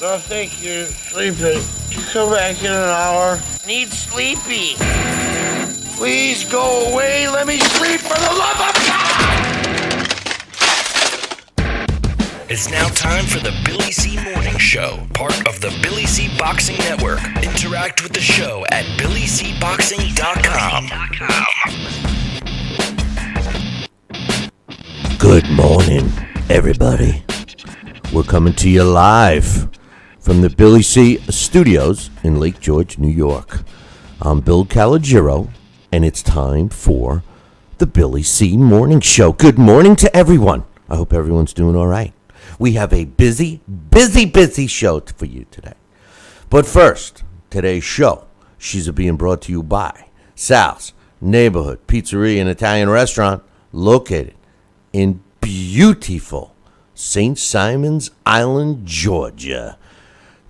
No, thank you. Sleepy. Come back in an hour. Need sleepy. Please go away. Let me sleep for the love of God! It's now time for the Billy C. Morning Show, part of the Billy C. Boxing Network. Interact with the show at BillyCBoxing.com. Good morning, everybody. We're coming to you live from the Billy C. Studios in Lake George, New York. I'm Bill Calogero, and it's time for the Billy C. Morning Show. Good morning to everyone. I hope everyone's doing all right. We have a busy show for you today. But first, today's show, she's being brought to you by Sal's Neighborhood Pizzeria and Italian Restaurant, located in beautiful St. Simons Island, Georgia.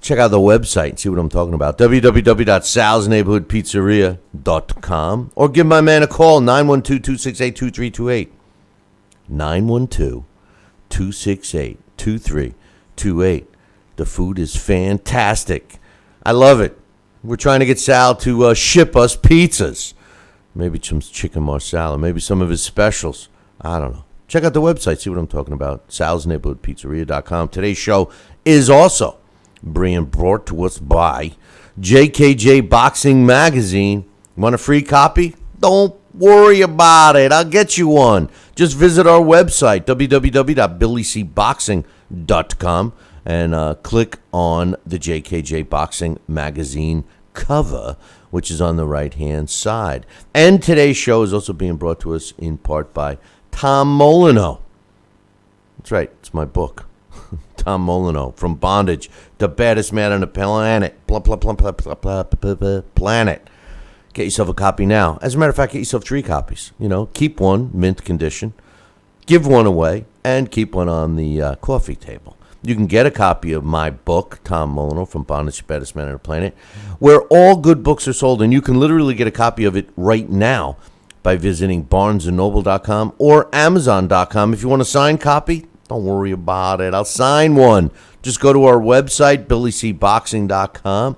Check out the website and see what I'm talking about, www.salsneighborhoodpizzeria.com, or give my man a call, 912-268-2328, 912-268-2328. The food is fantastic. I love it. We're trying to get Sal to ship us pizzas. Maybe some chicken marsala, maybe some of his specials. I don't know. Check out the website, see what I'm talking about, salsneighborhoodpizzeria.com. Today's show is also being brought to us by JKJ Boxing Magazine. Want a free copy? Don't worry about it. I'll get you one. Just visit our website, www.billycboxing.com, and click on the JKJ Boxing Magazine cover, which is on the right-hand side. And today's show is also being brought to us in part by Tom Molyneux. That's right, it's my book. Tom Molyneux, From Bondage, the Baddest Man on the Planet. Planet. Get yourself a copy now. As a matter of fact, get yourself 3 copies. You know, keep one, mint condition. Give one away, and keep one on the coffee table. You can get a copy of my book, Tom Molyneux, From Bondage, the Baddest Man on the Planet, where all good books are sold, and you can literally get a copy of it right now by visiting barnesandnoble.com or amazon.com. If you want a signed copy, don't worry about it. I'll sign one. Just go to our website, billycboxing.com,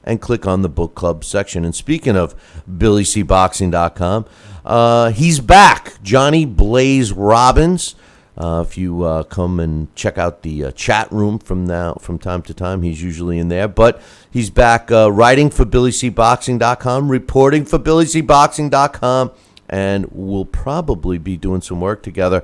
and click on the book club section. And speaking of billycboxing.com, he's back. Johnny Blaze Robbins. If you come and check out the chat room from time to time, he's usually in there. But he's back writing for billycboxing.com, reporting for billycboxing.com, and we'll probably be doing some work together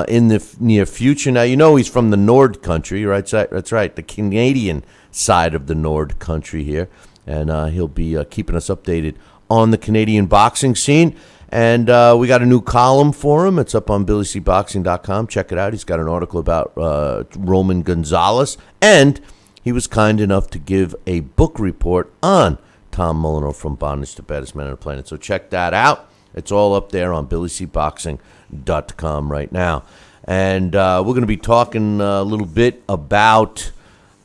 in the near future. Now, you know he's from the Nord country, right? That's right, the Canadian side of the Nord country here. And he'll be keeping us updated on the Canadian boxing scene. And we got a new column for him. It's up on billycboxing.com. Check it out. He's got an article about Roman Gonzalez. And he was kind enough to give a book report on Tom Molyneux, From Bondage to Baddest Man on the Planet. So check that out. It's all up there on billycboxing.com right now. And we're going to be talking a little bit about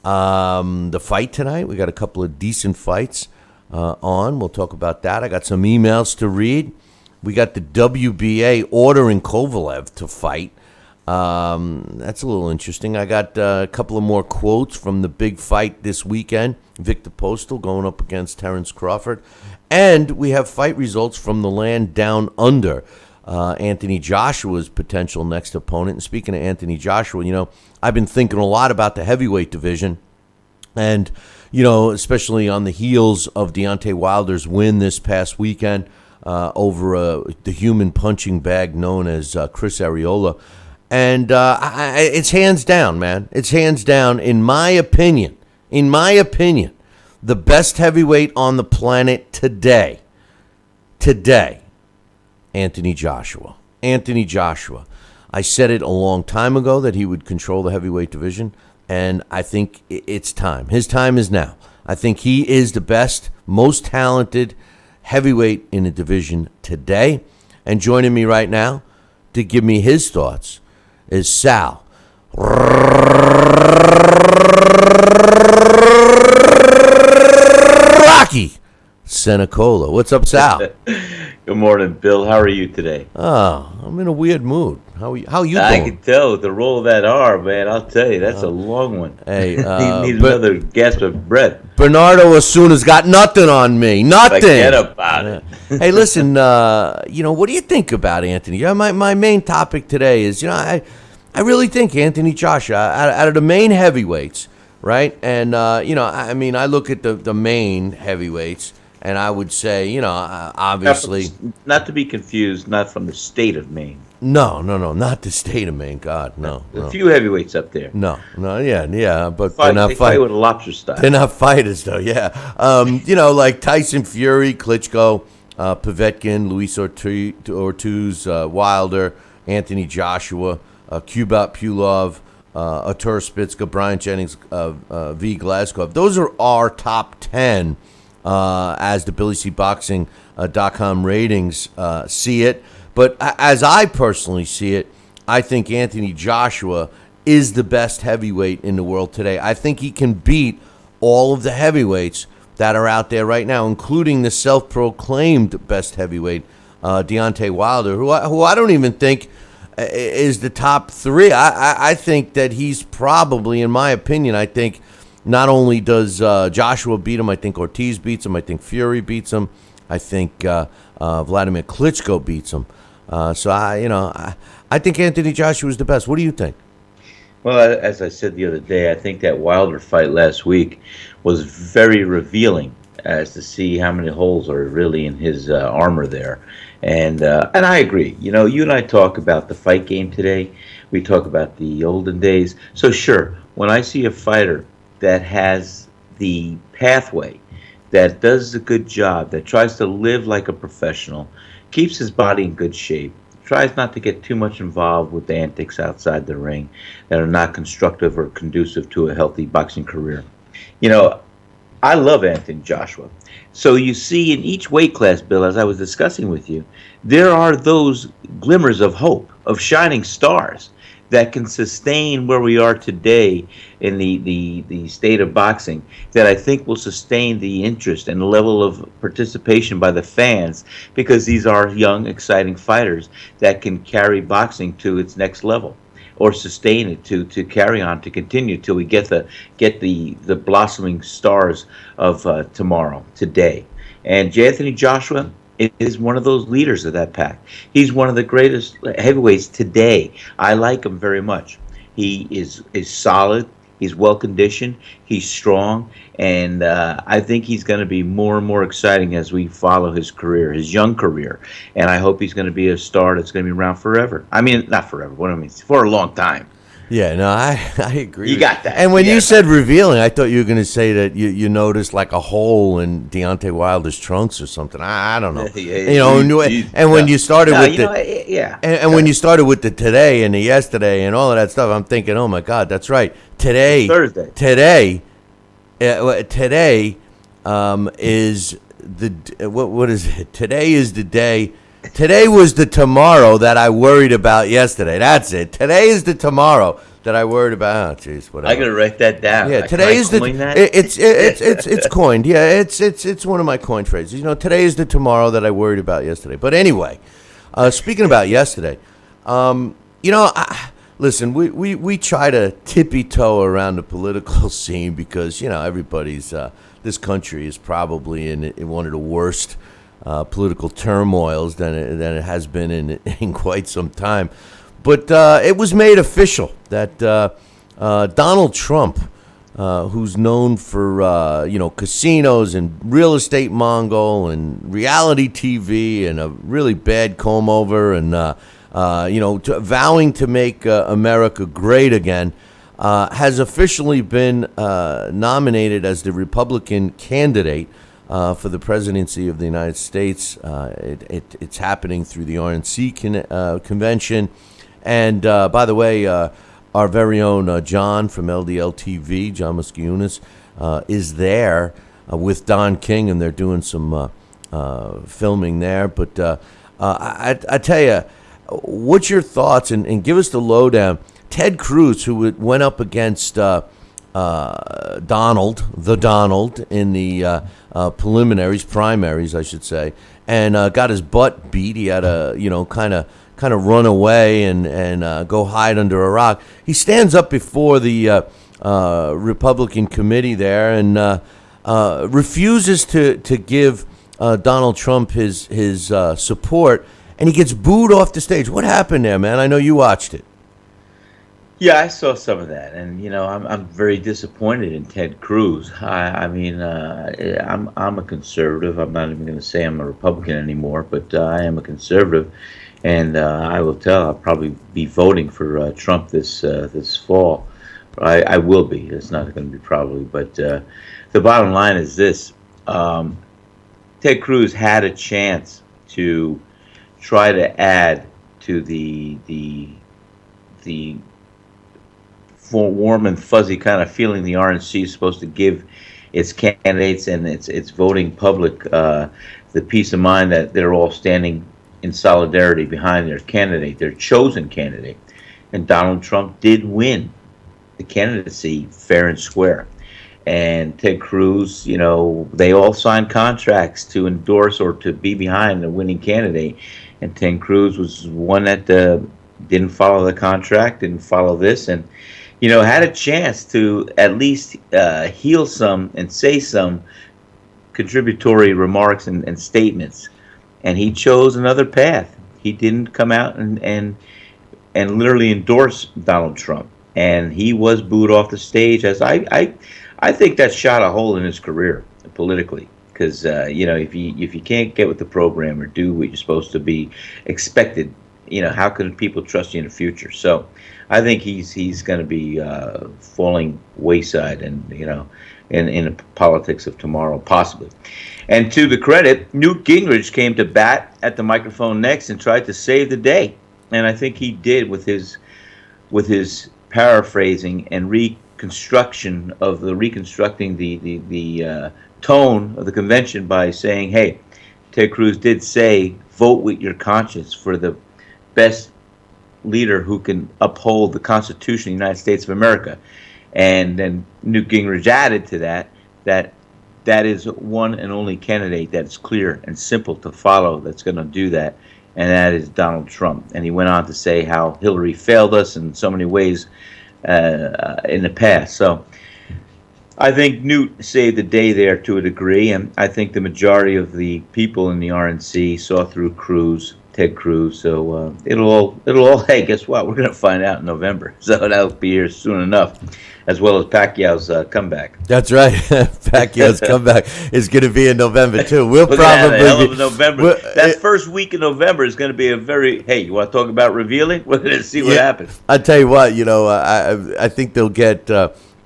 the fight tonight. We got a couple of decent fights on. We'll talk about that. I got some emails to read. We got the WBA ordering Kovalev to fight. That's a little interesting. I got a couple of more quotes from the big fight this weekend. Victor Postal going up against Terrence Crawford. And we have fight results from the land down under. Anthony Joshua's potential next opponent. And speaking of Anthony Joshua, you know, I've been thinking a lot about the heavyweight division. And, you know, especially on the heels of Deontay Wilder's win this past weekend over the human punching bag known as Chris Arreola. And it's hands down, man. It's hands down, in my opinion, the best heavyweight on the planet today, Anthony Joshua. I said it a long time ago that he would control the heavyweight division, and I think it's time. His time is now. I think he is the best, most talented heavyweight in the division today. And joining me right now to give me his thoughts is Sal Rocky Senecola. What's up, Sal? Good morning, Bill. How are you today? Oh, I'm in a weird mood. How you I doing? can tell with the roll of that R, man. I'll tell you, that's a long one. Hey, Need but another gasp of breath. Bernardo Osuna's got nothing on me. Nothing. Forget about it. Hey, listen. What do you think about Anthony? Yeah, my main topic today is, I really think Anthony Joshua out of the main heavyweights, right? And I look at the main heavyweights, and I would say, obviously, Not to be confused, not from the state of Maine. no, not the state of Maine. God, no, A no, few heavyweights up there. no, yeah, but Fight, they're not they fight fighting. with a lobster style. They're not fighters, though. Yeah, like Tyson Fury, Klitschko, Povetkin, Luis Ortiz, Wilder, Anthony Joshua, Kubrat Pulev, Artur Spitska, Brian Jennings, V. Glasgow. Those are our top 10 as the BillyCBoxing.com ratings see it. But as I personally see it, I think Anthony Joshua is the best heavyweight in the world today. I think he can beat all of the heavyweights that are out there right now, including the self-proclaimed best heavyweight, Deontay Wilder, who I don't even think is the top three. I think that he's probably, in my opinion, I think not only does Joshua beat him, I think Ortiz beats him, I think Fury beats him, I think Vladimir Klitschko beats him. So I think Anthony Joshua is the best. What do you think? Well, as I said the other day, I think that Wilder fight last week was very revealing as to see how many holes are really in his armor there. And I agree. You and I talk about the fight game today. We talk about the olden days. So sure, when I see a fighter that has the pathway, that does a good job, that tries to live like a professional, keeps his body in good shape, tries not to get too much involved with the antics outside the ring that are not constructive or conducive to a healthy boxing career. I love Anthony Joshua. So you see in each weight class, Bill, as I was discussing with you, there are those glimmers of hope, of shining stars that can sustain where we are today in the state of boxing, that I think will sustain the interest and the level of participation by the fans, because these are young, exciting fighters that can carry boxing to its next level, or sustain it to carry on, to continue till we get the blossoming stars of today. And Anthony Joshua is one of those leaders of that pack. He's one of the greatest heavyweights today. I like him very much. He is solid. He's well conditioned. He's strong, and I think he's going to be more and more exciting as we follow his career, his young career. And I hope he's going to be a star that's going to be around forever. I mean, not forever. What I mean, for a long time. Yeah, no, I agree. You got that. And when Yeah. you said revealing, I thought you were going to say that you noticed like a hole in Deontay Wilder's trunks or something. I don't know. When you started when you started with the today and the yesterday and all of that stuff, I'm thinking, oh my God, that's right. Today, It's Thursday. Today is the what is it? Today is the day. Today was the tomorrow that I worried about yesterday. That's it. Today is the tomorrow that I worried about. Oh, jeez, whatever. I gotta write that down. Yeah, today is coin the. that? It's coined. Yeah, it's one of my coin phrases. Today is the tomorrow that I worried about yesterday. But anyway, speaking about yesterday, listen, we try to tippy toe around the political scene because everybody's. This country is probably in one of the worst political turmoils than it has been in quite some time. But it was made official that Donald Trump, who's known for casinos and real estate mogul and reality TV and a really bad comb over and vowing to make America great again, has officially been nominated as the Republican candidate for the presidency of the United States. It's happening through the RNC convention. And by the way, our very own John from LDL TV, John Musciunas, is there with Don King, and they're doing some filming there. But I tell you, what's your thoughts? And give us the lowdown. Ted Cruz, who went up against Donald in the primaries, I should say, and got his butt beat. He had a kind kind of run away and go hide under a rock. He stands up before the Republican committee there and refuses to give Donald Trump his support, and he gets booed off the stage. What happened there, man? I know you watched it. Yeah, I saw some of that, and I'm very disappointed in Ted Cruz. I'm a conservative. I'm not even going to say I'm a Republican anymore, but I am a conservative, and I will tell I'll probably be voting for Trump this fall. I will be. It's not going to be probably, but the bottom line is this: Ted Cruz had a chance to try to add to the warm and fuzzy kind of feeling the RNC is supposed to give its candidates and its voting public, the peace of mind that they're all standing in solidarity behind their candidate, their chosen candidate. And Donald Trump did win the candidacy fair and square. And Ted Cruz, they all signed contracts to endorse or to be behind the winning candidate. And Ted Cruz was one that didn't follow the contract, didn't follow this, and had a chance to at least heal some and say some contributory remarks and statements. And he chose another path. He didn't come out and literally endorse Donald Trump. And he was booed off the stage. As I think that shot a hole in his career politically. Because, if you can't get with the program or do what you're supposed to be expected, how can people trust you in the future? So I think he's going to be falling wayside and in the politics of tomorrow, possibly. And to the credit, Newt Gingrich came to bat at the microphone next and tried to save the day, and I think he did with his paraphrasing and reconstructing the tone of the convention by saying, "Hey, Ted Cruz did say vote with your conscience for the best leader who can uphold the Constitution of the United States of America." And then Newt Gingrich added to that is one and only candidate that's clear and simple to follow that's going to do that, and that is Donald Trump. And he went on to say how Hillary failed us in so many ways in the past. So I think Newt saved the day there to a degree, and I think the majority of the people in the RNC saw through Ted Cruz. So it'll all. Hey, guess what? We're gonna find out in November. So that'll be here soon enough, as well as Pacquiao's comeback. That's right. Pacquiao's comeback is going to be in November too. We'll probably hell of November. That first week in November is going to be a very. Hey, you want to talk about revealing? We're going to see what happens. I tell you what. I think they'll get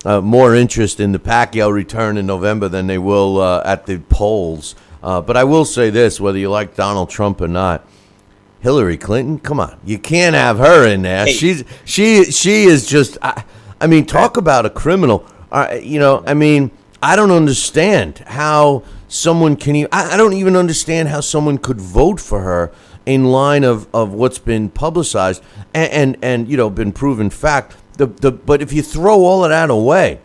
more interest in the Pacquiao return in November than they will at the polls. But I will say this: whether you like Donald Trump or not, Hillary Clinton, come on, you can't have her in there. Hey. She is just. I mean, talk about a criminal. I don't understand how someone can. I don't even understand how someone could vote for her in line of what's been publicized and been proven fact. But if you throw all of that away,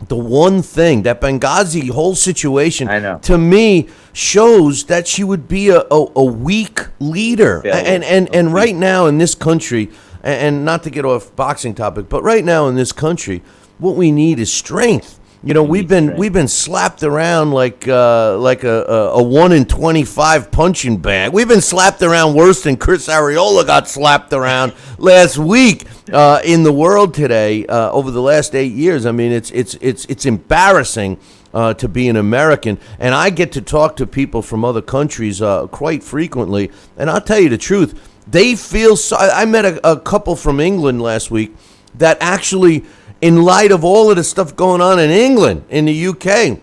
the one thing that Benghazi whole situation, I know, to me shows that she would be a weak leader. And right now in this country, and not to get off boxing topic, but right now in this country, what we need is strength. We've been slapped around like a 1 in 25 punching bag. We've been slapped around worse than Chris Arreola got slapped around last week in the world today over the last 8 years. I mean, it's embarrassing to be an American, and I get to talk to people from other countries quite frequently, and I'll tell you the truth. They feel I met a couple from England last week that actually, in light of all of the stuff going on in England, in the UK,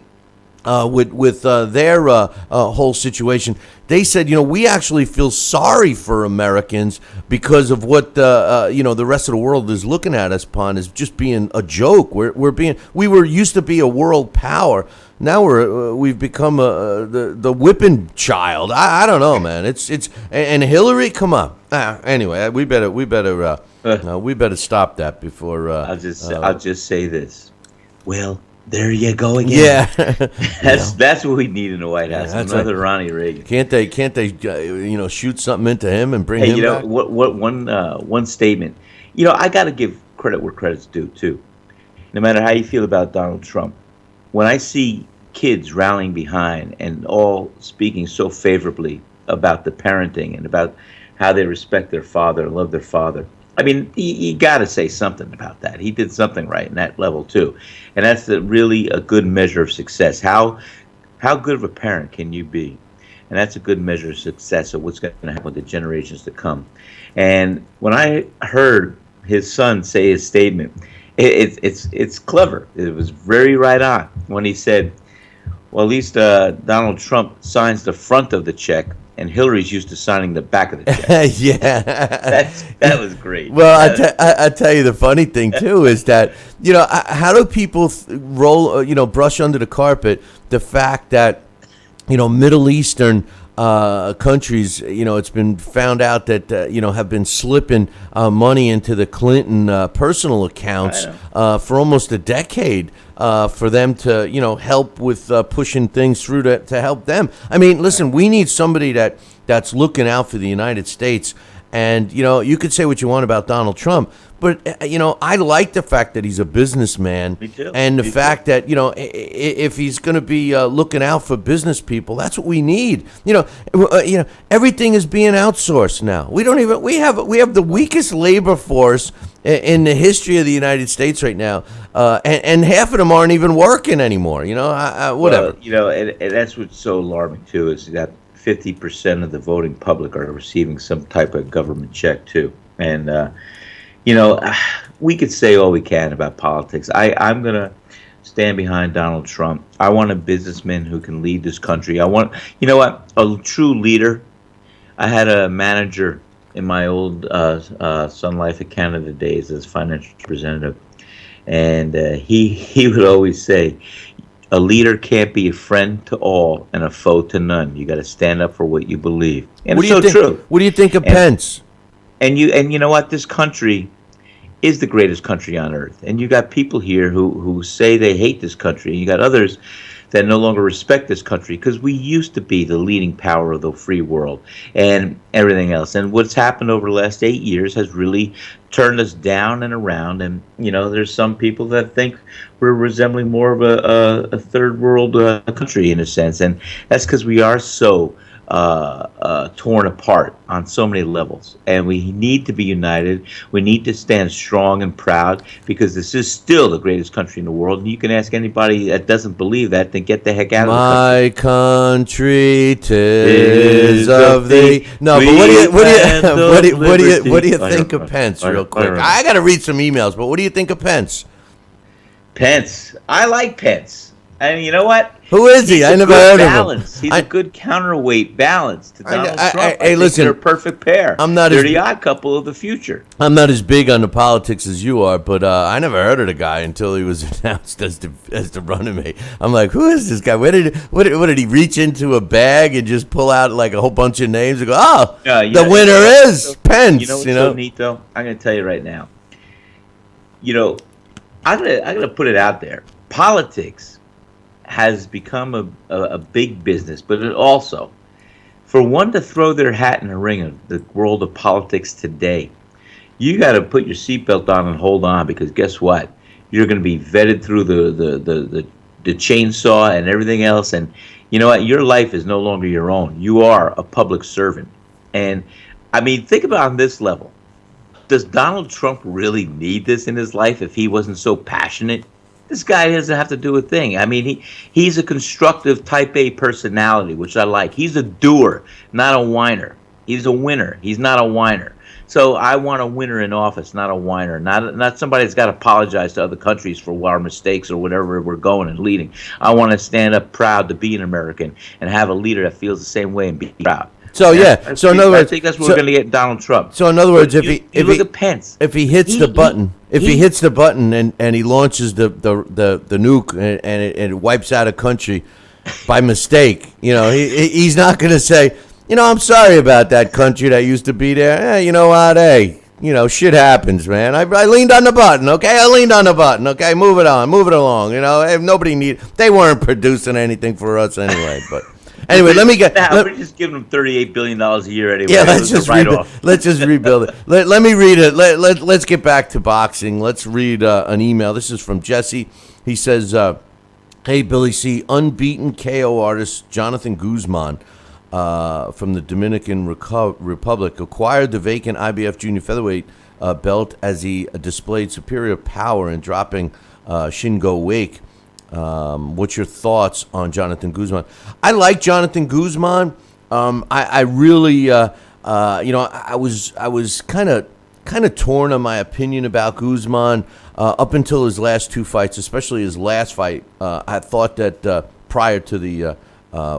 with their whole situation, they said, we actually feel sorry for Americans because of what the rest of the world is looking at us upon as just being a joke. We were used to be a world power. Now we've become the whipping child. I don't know, man. It's and Hillary, come on. Anyway, we better stop that before. I'll just say this. Well, There you go again. Yeah, That's what we need in the White House. that's Another Ronnie Reagan. Can't they? Shoot something into him and bring Hey, him back? what one statement. I got to give credit where credit's due too. No matter how you feel about Donald Trump, when I see kids rallying behind and all speaking so favorably about the parenting and about how they respect their father and love their father, I mean, you got to say something about that. He did something right in that level too, and that's really a good measure of success. How good of a parent can you be? And that's a good measure of success of what's going to happen with the generations to come. And when I heard his son say his statement, it's clever. It was very right on when he said, "Well, at least Donald Trump signs the front of the check, and Hillary's used to signing the back of the check." Yeah, that was great. Well, I tell you the funny thing too is that how do people brush under the carpet the fact that Middle Eastern countries, it's been found out that have been slipping money into the Clinton personal accounts for almost a decade for them to help with pushing things through to help them. I mean, listen, we need somebody that's looking out for the United States. And, you could say what you want about Donald Trump, but, I like the fact that he's a businessman. Me too. And the Me fact that, if he's going to be looking out for business people, that's what we need. Everything is being outsourced now. We have the weakest labor force in the history of the United States right now. And half of them aren't even working anymore, whatever. Well, and that's what's so alarming too, is that 50% of the voting public are receiving some type of government check too. And we could say all we can about politics. I'm gonna stand behind Donald Trump. I want a businessman who can lead this country. I want, a true leader. I had a manager in my old Sun Life of Canada days as financial representative, and he would always say, a leader can't be a friend to all and a foe to none. You got to stand up for what you believe, and it's so true. What do you think of Pence? And you know what? This country is the greatest country on earth, and you got people here who say they hate this country, and you got others that no longer respect this country because we used to be the leading power of the free world and everything else. And what's happened over the last 8 years has really turned us down and around. And there's some people that think we're resembling more of a third world country in a sense, and that's because we are so torn apart on so many levels, and we need to be united. We need to stand strong and proud because this is still the greatest country in the world. And you can ask anybody that doesn't believe that, then get the heck out of the country. My country 'tis of thee. No, but what do you think of Pence, real quick? I got to read some emails, but what do you think of Pence? Pence, I like Pence. And you know what? Who is he? I never heard of him. He's a good counterweight balance to Donald Trump. Hey, listen, they're a perfect pair. They're the odd couple of the future. I'm not as big on the politics as you are, but I never heard of the guy until he was announced as the running mate. I'm like, who is this guy? What did he reach into a bag and just pull out like a whole bunch of names and go, the winner is Pence? You know what's so neat though? I'm going to tell you right now. I'm gonna put it out there. Politics has become a big business, but it also, for one to throw their hat in the ring of the world of politics today, you got to put your seatbelt on and hold on, because guess what? You're going to be vetted through the chainsaw and everything else, and you know what? Your life is no longer your own. You are a public servant, and I mean, think about on this level. Does Donald Trump really need this in his life if he wasn't so passionate? This guy doesn't have to do a thing. I mean, he's a constructive type A personality, which I like. He's a doer, not a whiner. He's a winner. He's not a whiner. So I want a winner in office, not a whiner, not somebody that's got to apologize to other countries for our mistakes or whatever we're going and leading. I want to stand up proud to be an American and have a leader that feels the same way and be proud. So yeah, so in other words, I think that's what we're going to get Donald Trump. So in other words, if he look at Pence, if he hits the button, he hits the button and he launches the nuke and it wipes out a country by mistake, he's not going to say, I'm sorry about that country that used to be there. You know what? Hey, shit happens, man. I leaned on the button, okay? Okay, move it on, move it along. If they weren't producing anything for us anyway. But anyway, we're just giving them $38 billion a year anyway. Yeah, let's just rebuild it. Let me read it. Let's get back to boxing. Let's read an email. This is from Jesse. He says, "Hey Billy C, unbeaten KO artist Jonathan Guzman." From the Dominican Republic, acquired the vacant IBF junior featherweight belt as he displayed superior power in dropping Shingo Wake. What's your thoughts on Jonathan Guzman? I like Jonathan Guzman. I really, I was kind of torn on my opinion about Guzman up until his last two fights, especially his last fight. I thought that prior to the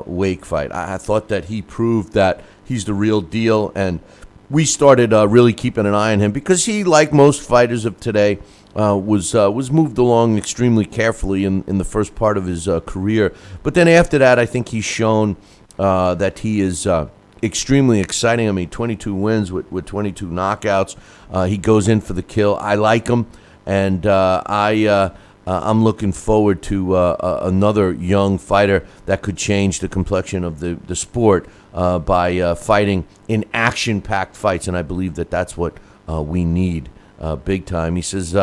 Wake fight, I thought that he proved that he's the real deal, and we started really keeping an eye on him because he, like most fighters of today, was moved along extremely carefully in the first part of his career. But then after that, I think he's shown that he is extremely exciting. I mean, 22 wins with 22 knockouts. He goes in for the kill. I like him, and I'm looking forward to another young fighter that could change the complexion of the sport by fighting in action-packed fights, and I believe that that's what we need big time. He says,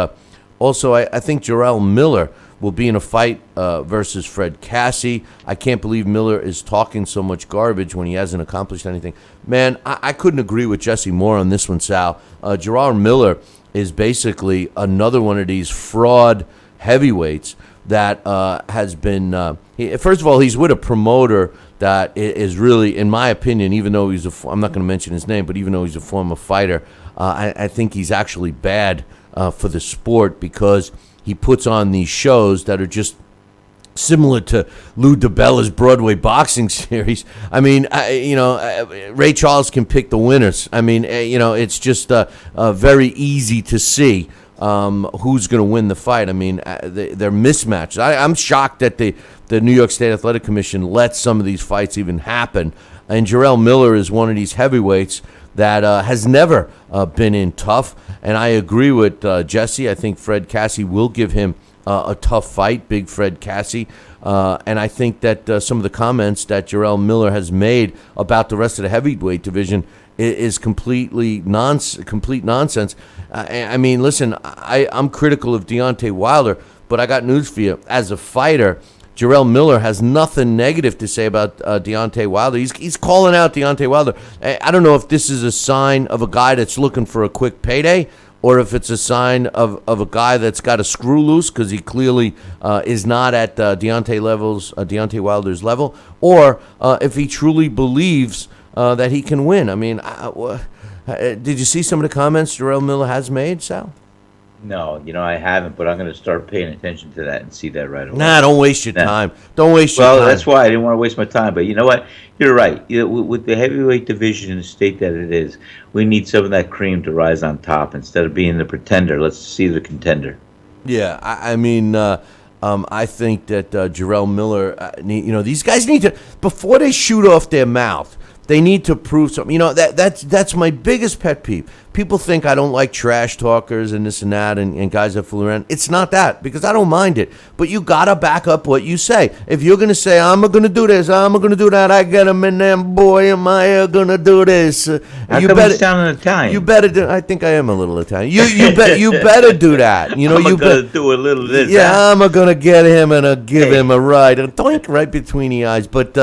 also, I think Jarrell Miller will be in a fight versus Fred Cassie. I can't believe Miller is talking so much garbage when he hasn't accomplished anything. Man, I couldn't agree with Jesse more on this one, Sal. Jarrell Miller is basically another one of these fraud heavyweights that has been first of all, he's with a promoter that is really, in my opinion, even though I'm not going to mention his name, but even though he's a former fighter, I think he's actually bad for the sport because he puts on these shows that are just similar to Lou DiBella's Broadway boxing series. I mean, Ray Charles can pick the winners. I mean, it's just very easy to see who's going to win the fight. I mean, they're mismatched. I'm shocked that the New York State Athletic Commission let some of these fights even happen. And Jarrell Miller is one of these heavyweights that has never been in tough. And I agree with Jesse. I think Fred Cassie will give him a tough fight, big Fred Cassie. And I think that some of the comments that Jarrell Miller has made about the rest of the heavyweight division is complete nonsense. I mean, listen, I'm critical of Deontay Wilder, but I got news for you. As a fighter, Jarrell Miller has nothing negative to say about Deontay Wilder. He's calling out Deontay Wilder. I don't know if this is a sign of a guy that's looking for a quick payday or if it's a sign of a guy that's got a screw loose because he clearly is not at Deontay Wilder's level, or if he truly believes that he can win. I mean, did you see some of the comments Jarrell Miller has made, Sal? No, I haven't, but I'm going to start paying attention to that and see that right away. Nah, don't waste your time. Don't waste your time. Well, that's why I didn't want to waste my time. But you know what? You're right. With the heavyweight division in the state that it is, we need some of that cream to rise on top instead of being the pretender. Let's see the contender. Yeah, I mean, I think that Jarrell Miller, these guys need to, before they shoot off their mouth, they need to prove something. That's my biggest pet peeve. People think I don't like trash talkers and this and that and guys that fool around. It's not that, because I don't mind it. But you got to back up what you say. If you're going to say, I'm going to do this, I'm going to do that, I get him in there, boy, am I going to do this. How come you sound Italian? You better do, I think I am a little Italian. You better do that. You going to do a little of this. Yeah, I'm going to get him and give him a ride. A doink right between the eyes. But,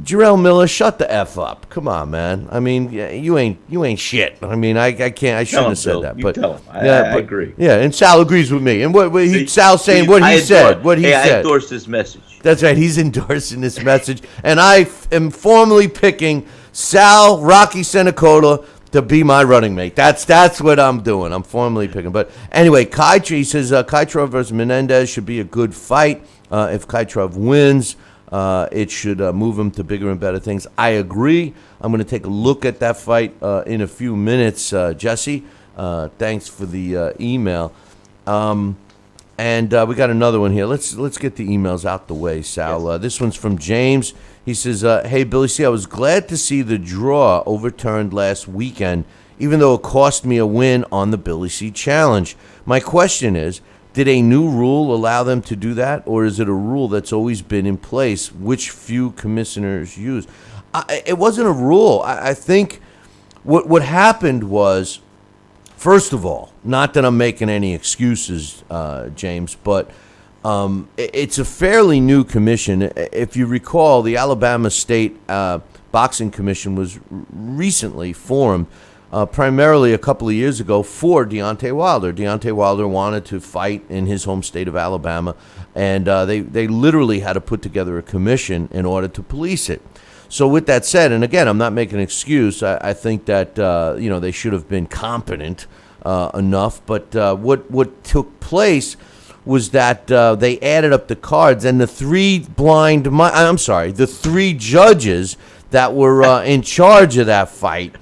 Jarrell Miller, shut the F up. Come on, man. I mean, you ain't shit. I mean, I shouldn't have said that. But tell him. I agree. Yeah, and Sal agrees with me. And Sal's saying what he said. I endorse this message. That's right. He's endorsing this message. And I am formally picking Sal Rocky Senacola to be my running mate. That's what I'm doing. I'm formally picking. But anyway, he says Kaitrov versus Menendez should be a good fight. If Kaitrov wins, it should move him to bigger and better things. I agree. I'm going to take a look at that fight in a few minutes, Jesse. Thanks for the email. And we got another one here. Let's get the emails out the way, Sal. Yes. This one's from James. He says, hey, Billy C., I was glad to see the draw overturned last weekend even though it cost me a win on the Billy C Challenge. My question is, did a new rule allow them to do that, or is it a rule that's always been in place, which few commissioners use? It wasn't a rule. I think what happened was, first of all, not that I'm making any excuses, James, but it's a fairly new commission. If you recall, the Alabama State Boxing Commission was recently formed, primarily a couple of years ago for Deontay Wilder. Deontay Wilder wanted to fight in his home state of Alabama, and they literally had to put together a commission in order to police it. So with that said, and again, I'm not making an excuse. I think that they should have been competent enough. But what took place was that they added up the cards, and the three judges that were in charge of that fight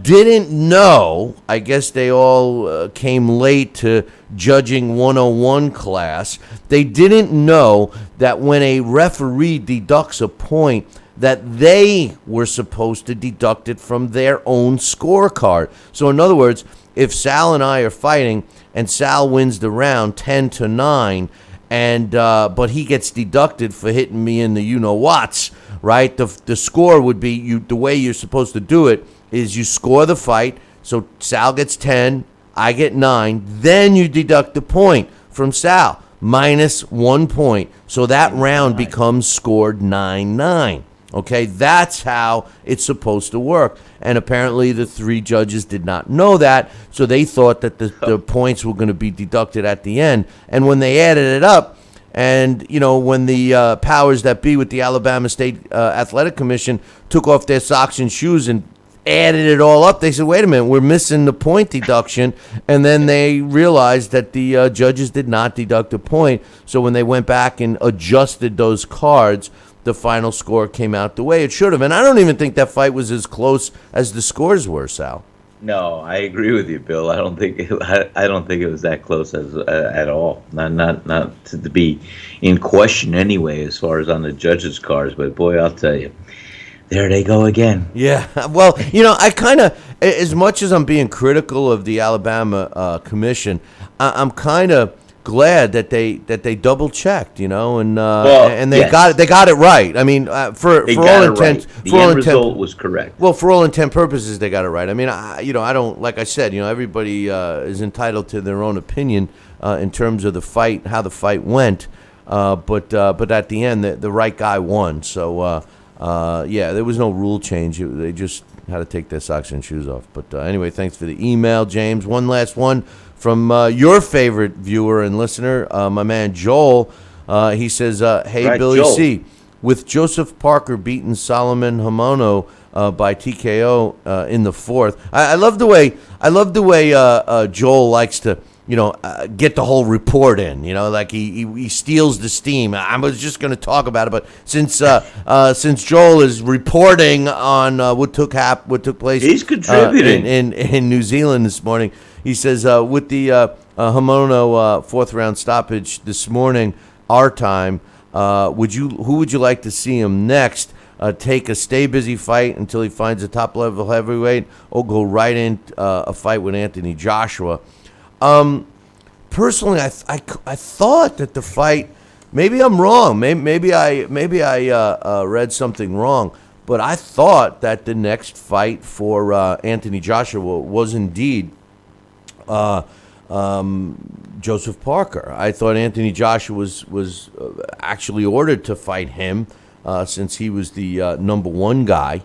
didn't know. I guess they all came late to judging 101 class. They didn't know that when a referee deducts a point, that they were supposed to deduct it from their own scorecard. So in other words, if Sal and I are fighting and Sal wins the round 10-9, and but he gets deducted for hitting me in the you-know-whats, right? The score would be, the way you're supposed to do it is you score the fight, so Sal gets 10, I get 9, then you deduct the point from Sal, minus 1 point. So that round becomes scored 9-9. Okay, that's how it's supposed to work. And apparently the three judges did not know that, so they thought that the points were going to be deducted at the end. And when they added it up, and, when the powers that be with the Alabama State Athletic Commission took off their socks and shoes and added it all up, they said, wait a minute, we're missing the point deduction. And then they realized that the judges did not deduct a point. So when they went back and adjusted those cards, the final score came out the way it should have. And I don't even think that fight was as close as the scores were, Sal. No, I agree with you, Bill. I don't think it was that close at all. Not to be in question anyway, as far as on the judges' cards. But boy, I'll tell you, there they go again. Yeah. Well, I kind of, as much as I'm being critical of the Alabama Commission, I'm kind of glad that they double checked, and they yes. got it right. I mean, for all intents, right. The end result was correct. Well, for all intent purposes, they got it right. I mean, I don't, like I said, everybody is entitled to their own opinion in terms of the fight, how the fight went. But at the end, the right guy won. So there was no rule change. They just had to take their socks and shoes off. But anyway, thanks for the email, James. One last one from your favorite viewer and listener, my man Joel. He says, "Hey, right, Billy Joel. C. With Joseph Parker beating Solomon Hamono by TKO in the fourth. I love the way Joel likes to get the whole report in. Like he steals the steam. I was just going to talk about it, but since Joel is reporting on what took place, he's contributing in New Zealand this morning. He says with the Hamono fourth round stoppage this morning, our time. Who would you like to see him next? Take a stay busy fight until he finds a top level heavyweight, or go right in a fight with Anthony Joshua? Personally, I thought that the fight. Maybe I'm wrong. Maybe I read something wrong. But I thought that the next fight for Anthony Joshua was indeed Joseph Parker. I thought Anthony Joshua was actually ordered to fight him since he was the number one guy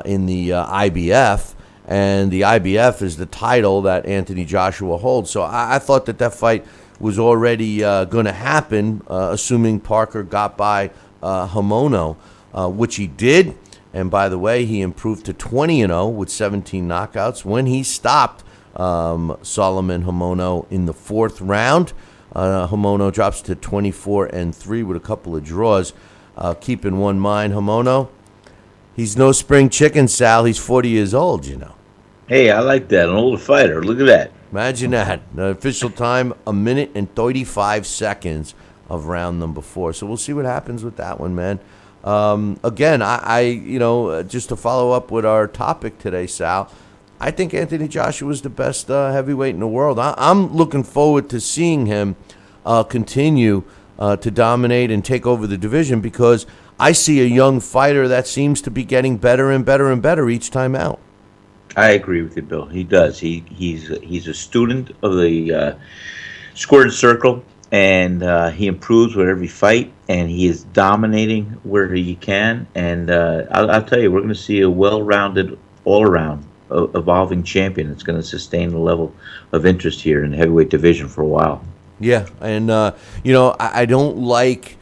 in the IBF, and the IBF is the title that Anthony Joshua holds. So I thought that fight was already going to happen, assuming Parker got by Hamono, which he did. And by the way, he improved to 20-0 with 17 knockouts when he stopped Solomon Hamono in the fourth round. Hamono drops to 24-3 with a couple of draws. Keep in one mind, Hamono, he's no spring chicken, Sal. He's 40 years old, Hey, I like that. An older fighter. Look at that. Imagine that. The official time, 1 minute and 35 seconds of round number 4. So we'll see what happens with that one, man. Again, I just to follow up with our topic today, Sal, I think Anthony Joshua is the best heavyweight in the world. I'm looking forward to seeing him continue to dominate and take over the division, because I see a young fighter that seems to be getting better and better and better each time out. I agree with you, Bill. He does. He's a student of the squared circle, and he improves with every fight, and he is dominating where he can. And I'll tell you, we're going to see a well-rounded, all-around, evolving champion that's going to sustain the level of interest here in the heavyweight division for a while. Yeah, and I don't like.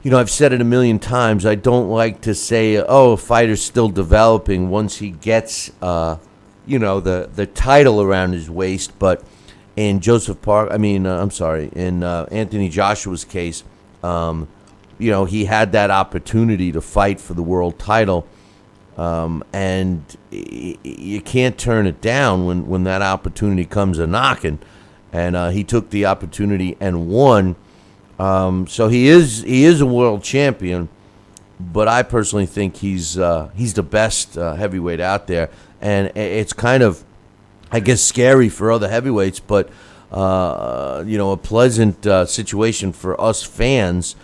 I've said it a million times. I don't like to say, a fighter's still developing once he gets, the title around his waist. But in in Anthony Joshua's case, he had that opportunity to fight for the world title, and you can't turn it down when that opportunity comes a knocking. And he took the opportunity and won. So he is a world champion, but I personally think he's the best heavyweight out there, and it's kind of, I guess, scary for other heavyweights, but a pleasant situation for us fans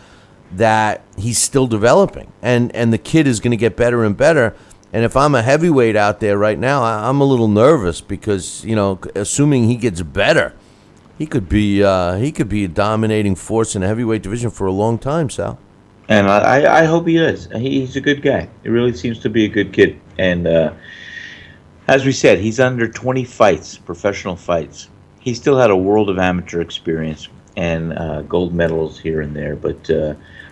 that he's still developing, and the kid is going to get better and better. And if I'm a heavyweight out there right now, I'm a little nervous because assuming he gets better, He could be a dominating force in the heavyweight division for a long time, Sal. And I hope he is. He's a good guy. He really seems to be a good kid. And as we said, he's under 20 fights, professional fights. He still had a world of amateur experience and gold medals here and there. But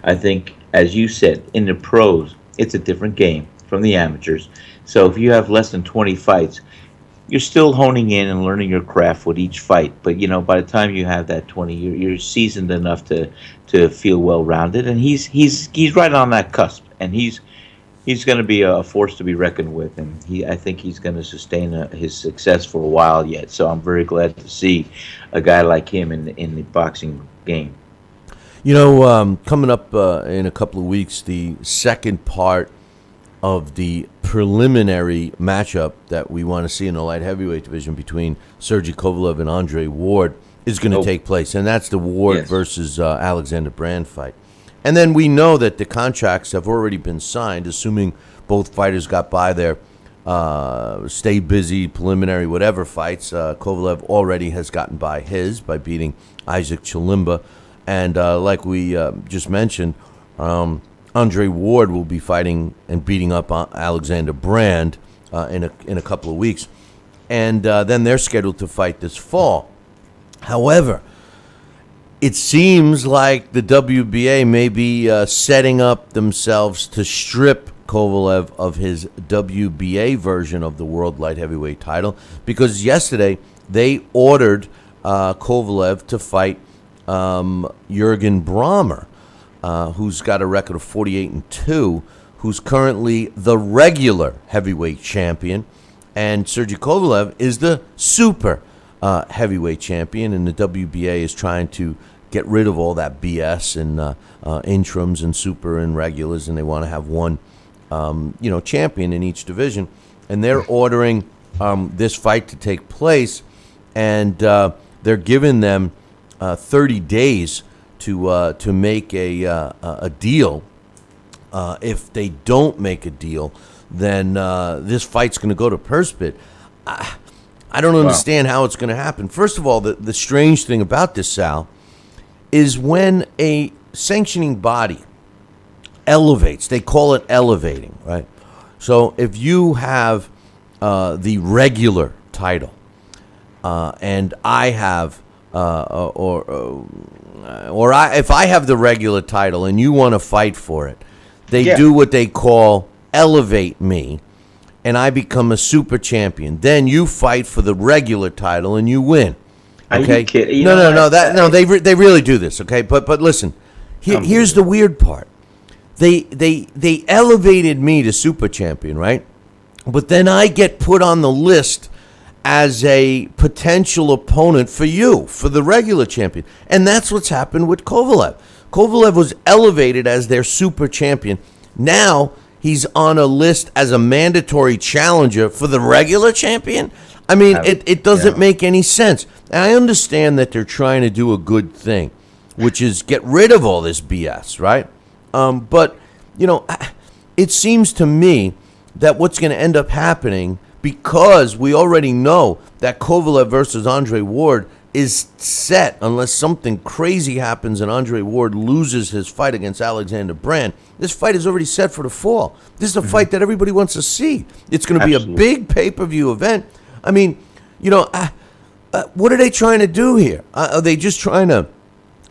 I think, as you said, in the pros, it's a different game from the amateurs. So if you have less than 20 fights, you're still honing in and learning your craft with each fight. But, by the time you have that 20, you're seasoned enough to feel well-rounded. And he's right on that cusp. And he's going to be a force to be reckoned with. And I think he's going to sustain his success for a while yet. So I'm very glad to see a guy like him in the boxing game. Coming up in a couple of weeks, the second part of the preliminary matchup that we want to see in the light heavyweight division between Sergey Kovalev and Andre Ward is going to take place, and that's the Ward versus Alexander Brand fight. And then we know that the contracts have already been signed, assuming both fighters got by their stay busy, preliminary, whatever fights. Kovalev already has gotten by beating Isaac Chilimba, and like we just mentioned, Andre Ward will be fighting and beating up Alexander Brand in a couple of weeks. And then they're scheduled to fight this fall. However, it seems like the WBA may be setting up themselves to strip Kovalev of his WBA version of the World Light Heavyweight title, because yesterday they ordered Kovalev to fight Jürgen Brähmer, who's got a record of 48-2, who's currently the regular heavyweight champion, and Sergey Kovalev is the super heavyweight champion, and the WBA is trying to get rid of all that BS and interims and super and regulars, and they want to have one, champion in each division, and they're ordering this fight to take place, and they're giving them 30 days to make a deal. If they don't make a deal, then this fight's going to go to purse bid. I don't understand how it's going to happen. First of all, the strange thing about this, Sal, is when a sanctioning body elevates, they call it elevating, right? So if you have the regular title, and I have, if I have the regular title and you want to fight for it, they do what they call elevate me, and I become a super champion. Then you fight for the regular title and you win. Okay? Are you kidding? They really do this. Okay, but listen, here's the weird part. They elevated me to super champion, right? But then I get put on the list as a potential opponent for you, for the regular champion. And that's what's happened with Kovalev. Kovalev was elevated as their super champion. Now he's on a list as a mandatory challenger for the regular champion. I mean, it doesn't make any sense. And I understand that they're trying to do a good thing, which is get rid of all this BS, right? But, it seems to me that what's going to end up happening, because we already know that Kovalev versus Andre Ward is set unless something crazy happens and Andre Ward loses his fight against Alexander Brand. This fight is already set for the fall. This is a fight that everybody wants to see. It's going to be a big pay-per-view event. I mean, what are they trying to do here? Are they just trying to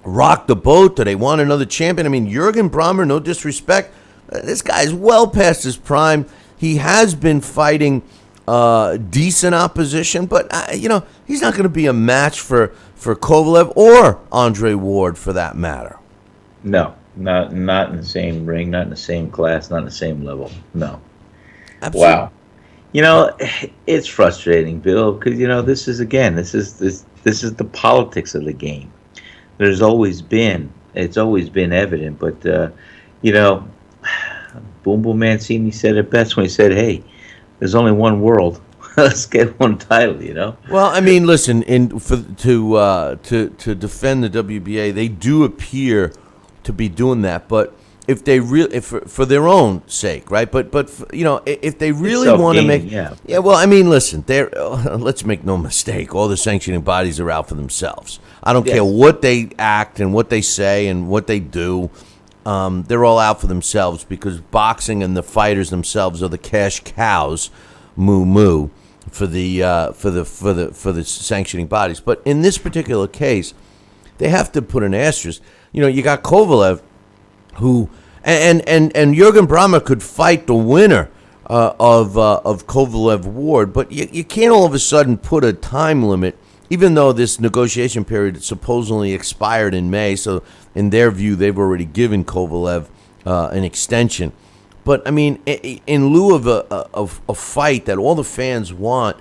rock the boat? Do they want another champion? I mean, Jürgen Brähmer, no disrespect, this guy's well past his prime. He has been fighting decent opposition, but he's not going to be a match for Kovalev or Andre Ward for that matter. No, not in the same ring, not in the same class, not in the same level. No. Absolutely. Wow. It's frustrating, Bill, because this is the politics of the game. It's always been evident, but Boom Boom Mancini said it best when he said, "Hey, there's only one world. Let's get one title." Well, I mean, listen, to defend the WBA, they do appear to be doing that, but if they for their own sake, right? But if they really want to make, well, I mean, listen, let's make no mistake, all the sanctioning bodies are out for themselves. I don't care what they act and what they say and what they do. They're all out for themselves because boxing and the fighters themselves are the cash cows, moo for the sanctioning bodies. But in this particular case, they have to put an asterisk. You got Kovalev, who and Jürgen Brähmer could fight the winner of Kovalev Ward, but you can't all of a sudden put a time limit. Even though this negotiation period supposedly expired in May, so in their view, they've already given Kovalev an extension. But, I mean, in lieu of a fight that all the fans want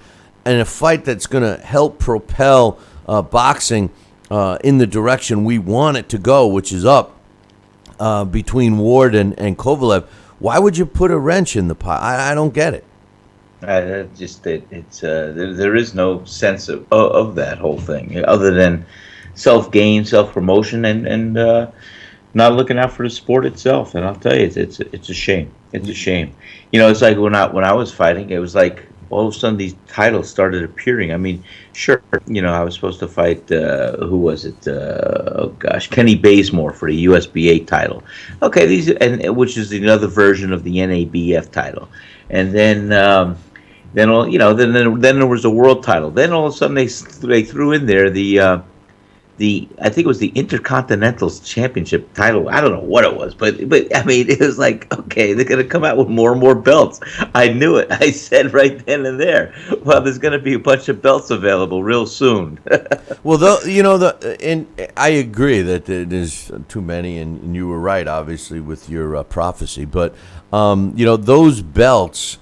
and a fight that's going to help propel boxing in the direction we want it to go, which is up between Ward and Kovalev, why would you put a wrench in the pot? I don't get it. There is no sense of that whole thing other than self-gain, self-promotion, and not looking out for the sport itself. And I'll tell you, it's a shame. It's a shame. It's like when I was fighting, it was like all of a sudden these titles started appearing. I mean, sure, I was supposed to fight who was it? Kenny Bazemore for the USBA title. Okay, which is another version of the NABF title, and then there was a world title. Then all of a sudden they threw in there the I think it was the Intercontinental Championship title. I don't know what it was, but I mean, it was like, okay, they're going to come out with more and more belts. I knew it. I said right then and there, well, there's going to be a bunch of belts available real soon. Well, and I agree that there's too many, and you were right, obviously, with your prophecy. But those belts,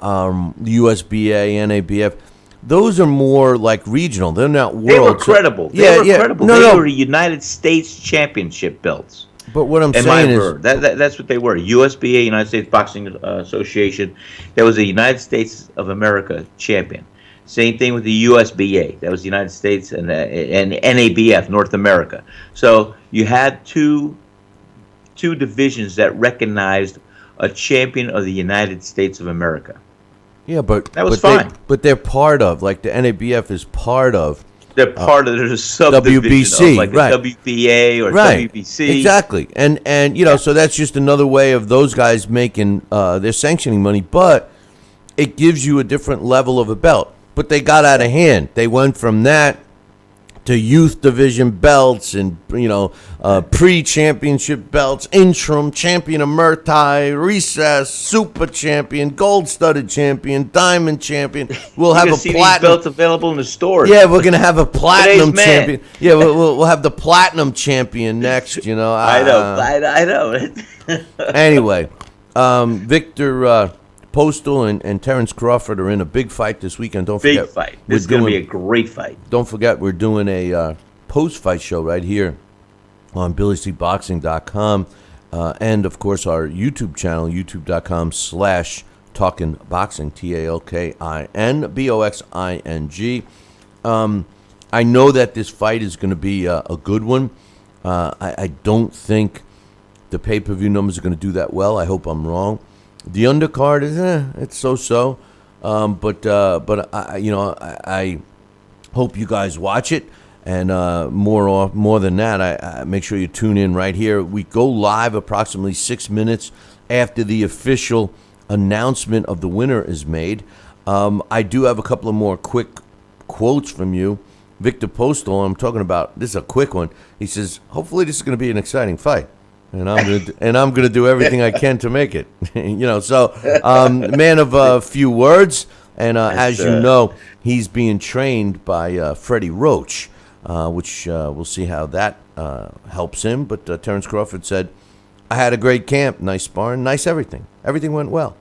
USBA, NABF. Those are more like regional. They're not world. They were credible. They were credible. They were United States Championship belts. But what I'm saying is that's what they were. USBA, United States Boxing Association. There was a United States of America champion. Same thing with the USBA. That was the United States and NABF, North America. So you had two divisions that recognized a champion of the United States of America. Yeah, but that was fine. But they're part of, like the NABF is part of. They're part of there's a subdivision WBC, of like the right. WBA or right. WBC. Exactly, and so that's just another way of those guys making their sanctioning money, but it gives you a different level of a belt. But they got out of hand. They went from that to youth division belts and pre-championship belts, interim champion of Muay Thai, recess, super champion, gold-studded champion, diamond champion. We'll have a see platinum these belts available in the stores. Yeah, we're gonna have a platinum Today's champion. Yeah, we'll have the platinum champion next. I know. Anyway, Victor Postal and Terrence Crawford are in a big fight this weekend. Don't forget. Big fight. This is going to be a great fight. Don't forget, we're doing a post-fight show right here on BillyCBoxing.com. and of course our YouTube channel, youtube.com/talkinboxing, TALKINBOXING. I know that this fight is going to be a good one. I don't think the pay-per-view numbers are going to do that well. I hope I'm wrong. The undercard is it's so-so, but I hope you guys watch it. And more than that, I make sure you tune in right here. We go live approximately 6 minutes after the official announcement of the winner is made. I do have a couple of more quick quotes from you. Victor Postal, I'm talking about, this is a quick one. He says, hopefully this is going to be an exciting fight. And I'm gonna do everything I can to make it. Man of few words. And as you know, he's being trained by Freddie Roach, which we'll see how that helps him. But Terrence Crawford said, I had a great camp, nice sparring, nice everything. Everything went well.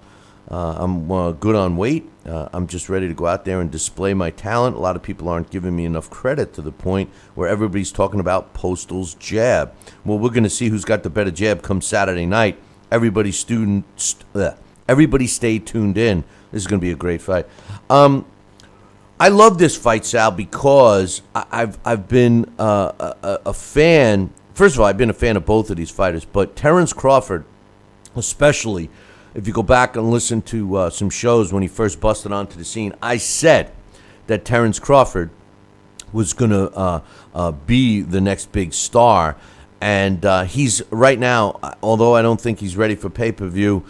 I'm good on weight. I'm just ready to go out there and display my talent. A lot of people aren't giving me enough credit to the point where everybody's talking about Postal's jab. Well, we're going to see who's got the better jab come Saturday night. Everybody stay tuned in. This is going to be a great fight. I love this fight, Sal, because I've been a fan. First of all, I've been a fan of both of these fighters, but Terrence Crawford, especially, if you go back and listen to some shows when he first busted onto the scene, I said that Terrence Crawford was going to be the next big star. And he's right now, although I don't think he's ready for pay-per-view,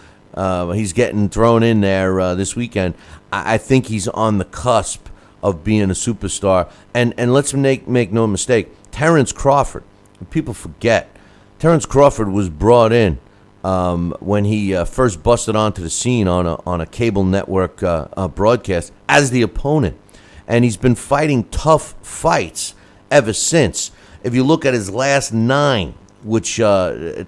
he's getting thrown in there this weekend. I think he's on the cusp of being a superstar. And let's make no mistake, Terrence Crawford, people forget, Terrence Crawford was brought in when he first busted onto the scene on a cable network broadcast as the opponent. And he's been fighting tough fights ever since. If you look at his last 9, which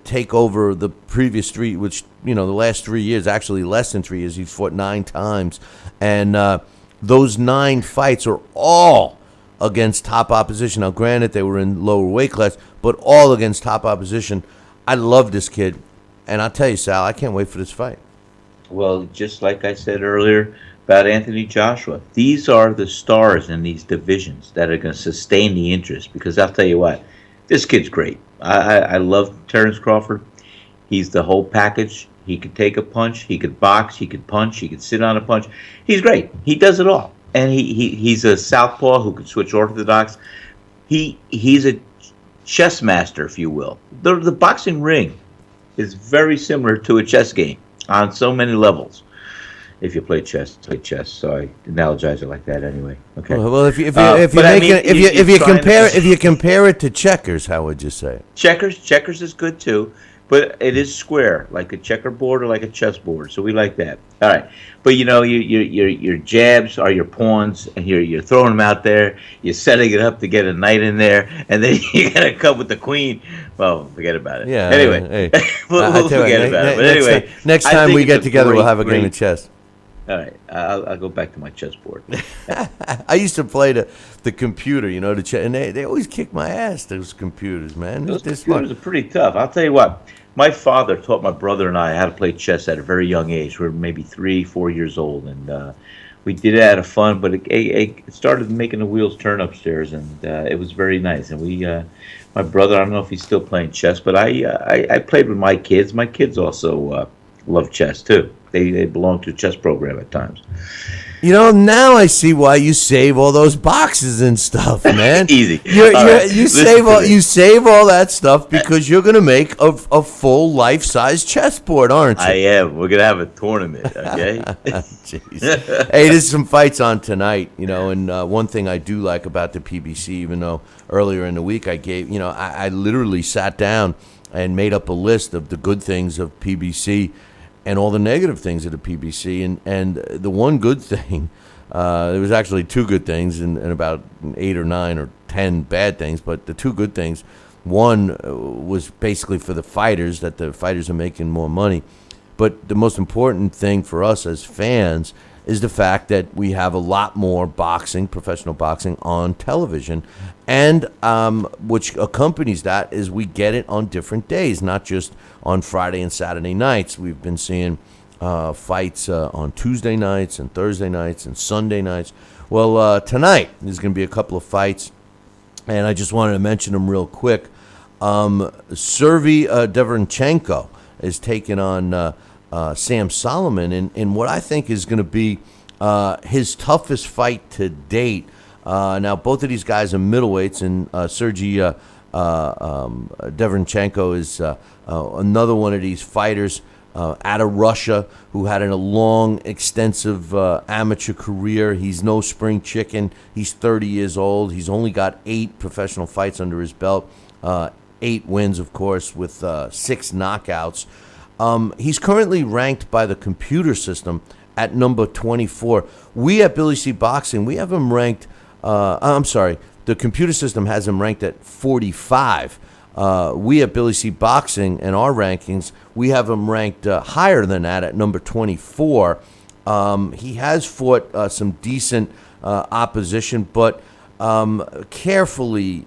take over the previous 3, which, the last 3 years, actually less than 3 years, he's fought 9 times. And those 9 fights are all against top opposition. Now, granted, they were in lower weight class, but all against top opposition. I love this kid. And I'll tell you, Sal, I can't wait for this fight. Well, just like I said earlier about Anthony Joshua, these are the stars in these divisions that are going to sustain the interest. Because I'll tell you what, this kid's great. I love Terrence Crawford. He's the whole package. He could take a punch. He could box. He could punch. He could sit on a punch. He's great. He does it all. And he's a southpaw who can switch orthodox. He's a chess master, if you will. The boxing ring is very similar to a chess game on so many levels. If you play chess. So I analogize it like that anyway. Okay. Well, if you compare it to checkers, how would you say it? Checkers is good too, but it is square, like a checkerboard or like a chessboard. So we like that. All right. But your jabs are your pawns, and you're throwing them out there. You're setting it up to get a knight in there, and then you gotta come with the queen. Well, forget about it. Yeah. Anyway, Hey, we'll forget about it. But anyway, next time we get together, we'll have a game of chess. All right, I'll go back to my chessboard. I used to play the computer, and they always kick my ass, those computers, man. Those computers are pretty tough. I'll tell you what, my father taught my brother and I how to play chess at a very young age. We were maybe 3-4 years old, and we did it out of fun, but it started making the wheels turn upstairs, and it was very nice. And my brother, I don't know if he's still playing chess, but I played with my kids. My kids also love chess, too. They belong to a chess program at times. Now I see why you save all those boxes and stuff, man. Easy. You save all that stuff because you're going to make a full life-size chessboard, aren't you? I am. We're going to have a tournament, okay? Jeez. Hey, there's some fights on tonight, and one thing I do like about the PBC, even though earlier in the week I gave, I literally sat down and made up a list of the good things of PBC and all the negative things of the PBC. And the one good thing, there was actually 2 good things and about 8 or 9 or 10 bad things. But the 2 good things, one was basically for the fighters, that the fighters are making more money. But the most important thing for us as fans is the fact that we have a lot more boxing, professional boxing, on television. And which accompanies that is we get it on different days, not just on Friday and Saturday nights. We've been seeing fights on Tuesday nights and Thursday nights and Sunday nights. Well, tonight there's going to be a couple of fights, and I just wanted to mention them real quick. Sergey Derevyanchenko is taking on Sam Solomon in what I think is going to be his toughest fight to date. Now, both of these guys are middleweights, and Sergey Derevyanchenko is another one of these fighters out of Russia who had a long, extensive amateur career. He's no spring chicken. He's 30 years old. He's only got 8 professional fights under his belt, 8 wins, of course, with 6 knockouts. He's currently ranked by the computer system at number 24. We at Billy C Boxing, we have him ranked, the computer system has him ranked at 45. We at Billy C Boxing and our rankings, we have him ranked higher than that at number 24. He has fought some decent opposition, but carefully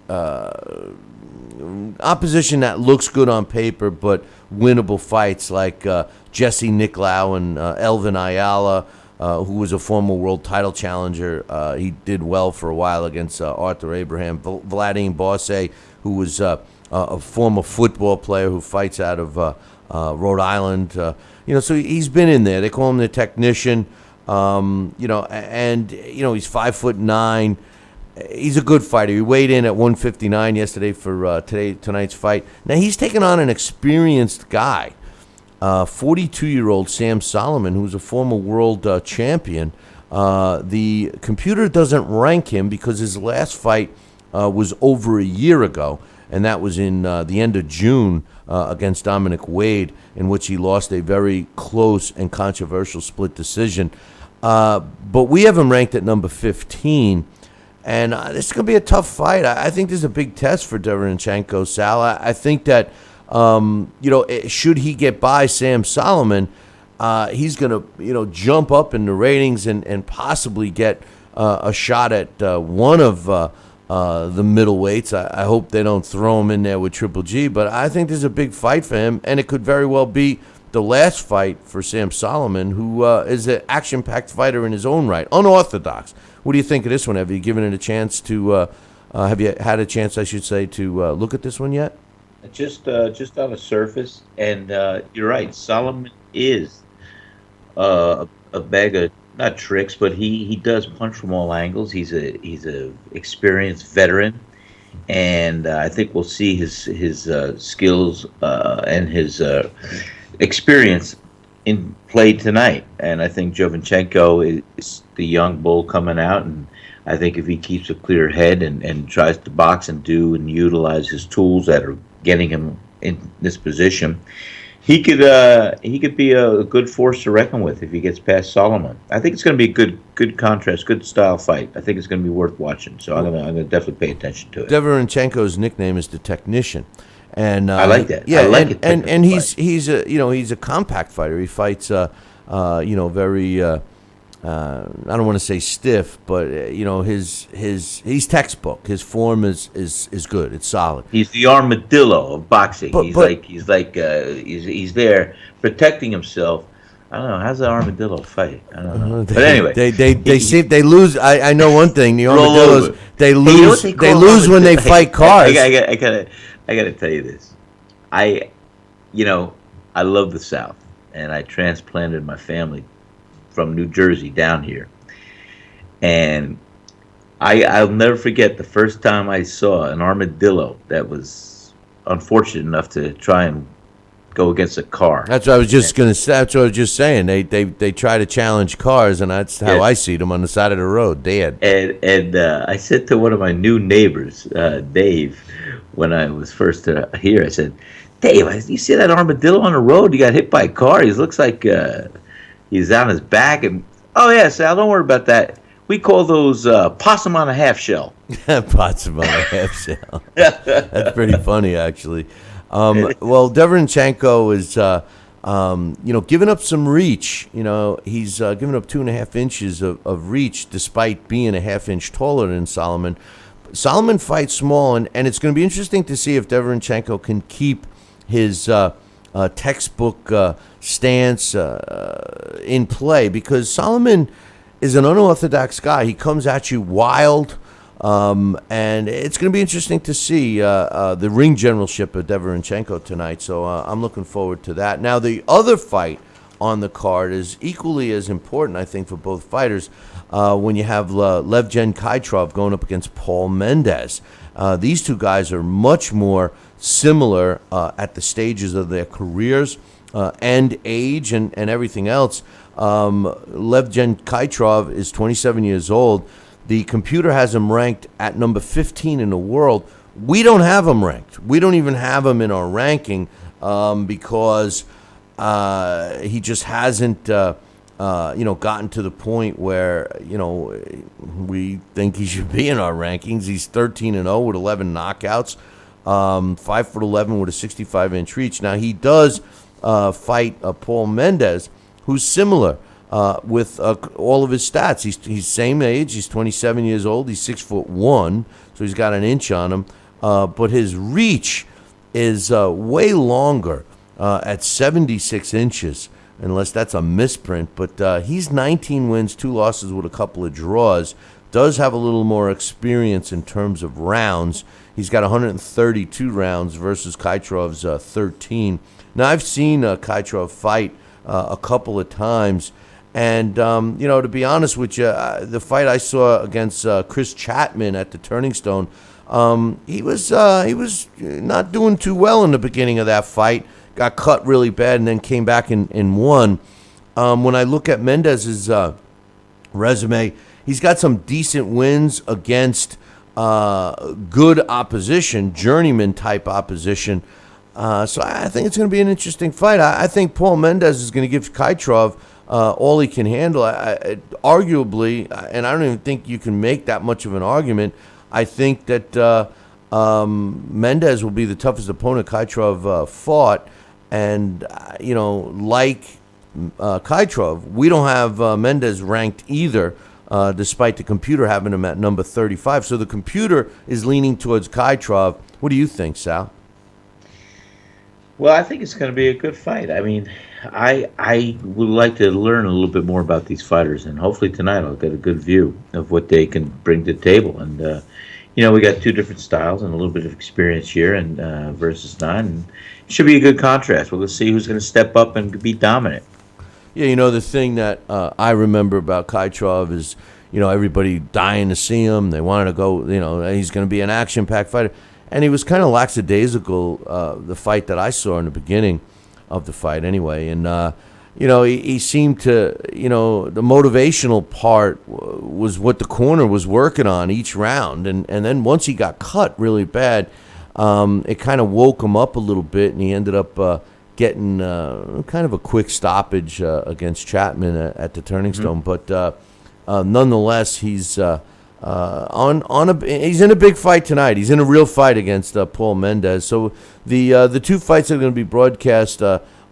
opposition that looks good on paper, but winnable fights like Jesse Nicolau and Elvin Ayala, who was a former world title challenger. He did well for a while against Arthur Abraham. Vladimir Bosse, who was a former football player who fights out of Rhode Island. So he's been in there. They call him the technician. He's 5'9". He's a good fighter. He weighed in at 159 yesterday for tonight's fight. Now he's taking on an experienced guy, 42-year-old Sam Solomon, who's a former world champion. The computer doesn't rank him because his last fight was over a year ago, and that was in the end of June against Dominic Wade, in which he lost a very close and controversial split decision. But we have him ranked at number 15. And this is going to be a tough fight. I think this is a big test for Derevyanchenko, Sal. I think that, should he get by Sam Solomon, he's going to, jump up in the ratings and possibly get a shot at one of the middleweights. I hope they don't throw him in there with Triple G, but I think this is a big fight for him, and it could very well be the last fight for Sam Solomon, who is an action-packed fighter in his own right, unorthodox. What do you think of this one? Have you given it a chance to? Have you had a chance, I should say, to look at this one yet? Just on the surface, and you're right. Solomon is a bag of not tricks, but he does punch from all angles. He's a experienced veteran, and I think we'll see his skills and his experience in play tonight. And I think Derevyanchenko is the young bull coming out, and I think if he keeps a clear head and tries to box and utilize his tools that are getting him in this position, he could be a good force to reckon with if he gets past Solomon. I think it's going to be a good contrast, good style fight. I think it's going to be worth watching. So I'm going to definitely pay attention to it. Derevyanchenko's nickname is the Technician. And I like that. Yeah, I like it. And he's a compact fighter. He fights very I don't want to say stiff, but he's textbook. His form is good. It's solid. He's the armadillo of boxing. He's there protecting himself. I don't know, how's the armadillo fight? I don't know. But anyway, they see if they lose. I know one thing. The armadillos they lose. They lose when they fight cars. I gotta tell you this. I love the South, and I transplanted my family from New Jersey down here, and I'll never forget the first time I saw an armadillo that was unfortunate enough to try and go against a car. That's what I was just gonna say. That's what I was just saying. They try to challenge cars, and that's how I see them on the side of the road, dead. And I said to one of my new neighbors, Dave, when I was first here, I said, Dave, you see that armadillo on the road? He got hit by a car. He looks like he's on his back. And oh yeah, Sal, don't worry about that. We call those possum on a half shell. Possum on a half shell. That's pretty funny, actually. Well, Derevyanchenko is Giving up some reach. He's given up 2.5 inches of reach despite being a half-inch taller than Solomon. Solomon fights small, and it's going to be interesting to see if Deverenchenko can keep his textbook stance in play, because Solomon is an unorthodox guy. He comes at you wild, and it's going to be interesting to see the ring generalship of Deverenchenko tonight. So I'm looking forward to that. Now, the other fight on the card is equally as important, I think, for both fighters. When you have Levgen Kaitrov going up against Paul Mendez. These two guys are much more similar at the stages of their careers and age and everything else. Levgen Kaitrov is 27 years old. The computer has him ranked at number 15 in the world. We don't have him ranked. We don't even have him in our ranking because he just hasn't gotten to the point where, we think he should be in our rankings. He's 13-0 with 11 knockouts, 5'11" with a 65-inch reach. Now, he does fight Paul Mendez, who's similar with all of his stats. He's same age. He's 27 years old. He's 6'1", so he's got an inch on him. But his reach is way longer at 76 inches. Unless that's a misprint, but he's 19 wins, 2 losses with a couple of draws. Does have a little more experience in terms of rounds. He's got 132 rounds versus Kaitrov's 13. Now, I've seen Kaitrov fight a couple of times, and to be honest with you, the fight I saw against Chris Chapman at the Turning Stone, he was not doing too well in the beginning of that fight. Got cut really bad and then came back and won. When I look at Mendez's resume, he's got some decent wins against good opposition, journeyman-type opposition. So I think it's going to be an interesting fight. I think Paul Mendez is going to give Kaitrov all he can handle. Arguably, and I don't even think you can make that much of an argument, I think that Mendez will be the toughest opponent Kaitrov fought. And, like Kaitrov, we don't have Mendez ranked either, despite the computer having him at number 35. So the computer is leaning towards Kaitrov. What do you think, Sal? Well, I think it's going to be a good fight. I mean, I would like to learn a little bit more about these fighters, and hopefully tonight I'll get a good view of what they can bring to the table. And, we got 2 different styles and a little bit of experience here and versus none. And it should be a good contrast. We'll see who's going to step up and be dominant. Yeah, the thing that I remember about Kaitrov is, everybody dying to see him. They wanted to go, he's going to be an action-packed fighter. And he was kind of lackadaisical, the fight that I saw in the beginning of the fight anyway. And, he seemed to, the motivational part was what the corner was working on each round. And then once he got cut really bad, it kind of woke him up a little bit, and he ended up getting kind of a quick stoppage against Chapman at the Turning Stone. But nonetheless, he's he's in a big fight tonight. He's in a real fight against Paul Mendez. So the 2 fights that are going to be broadcast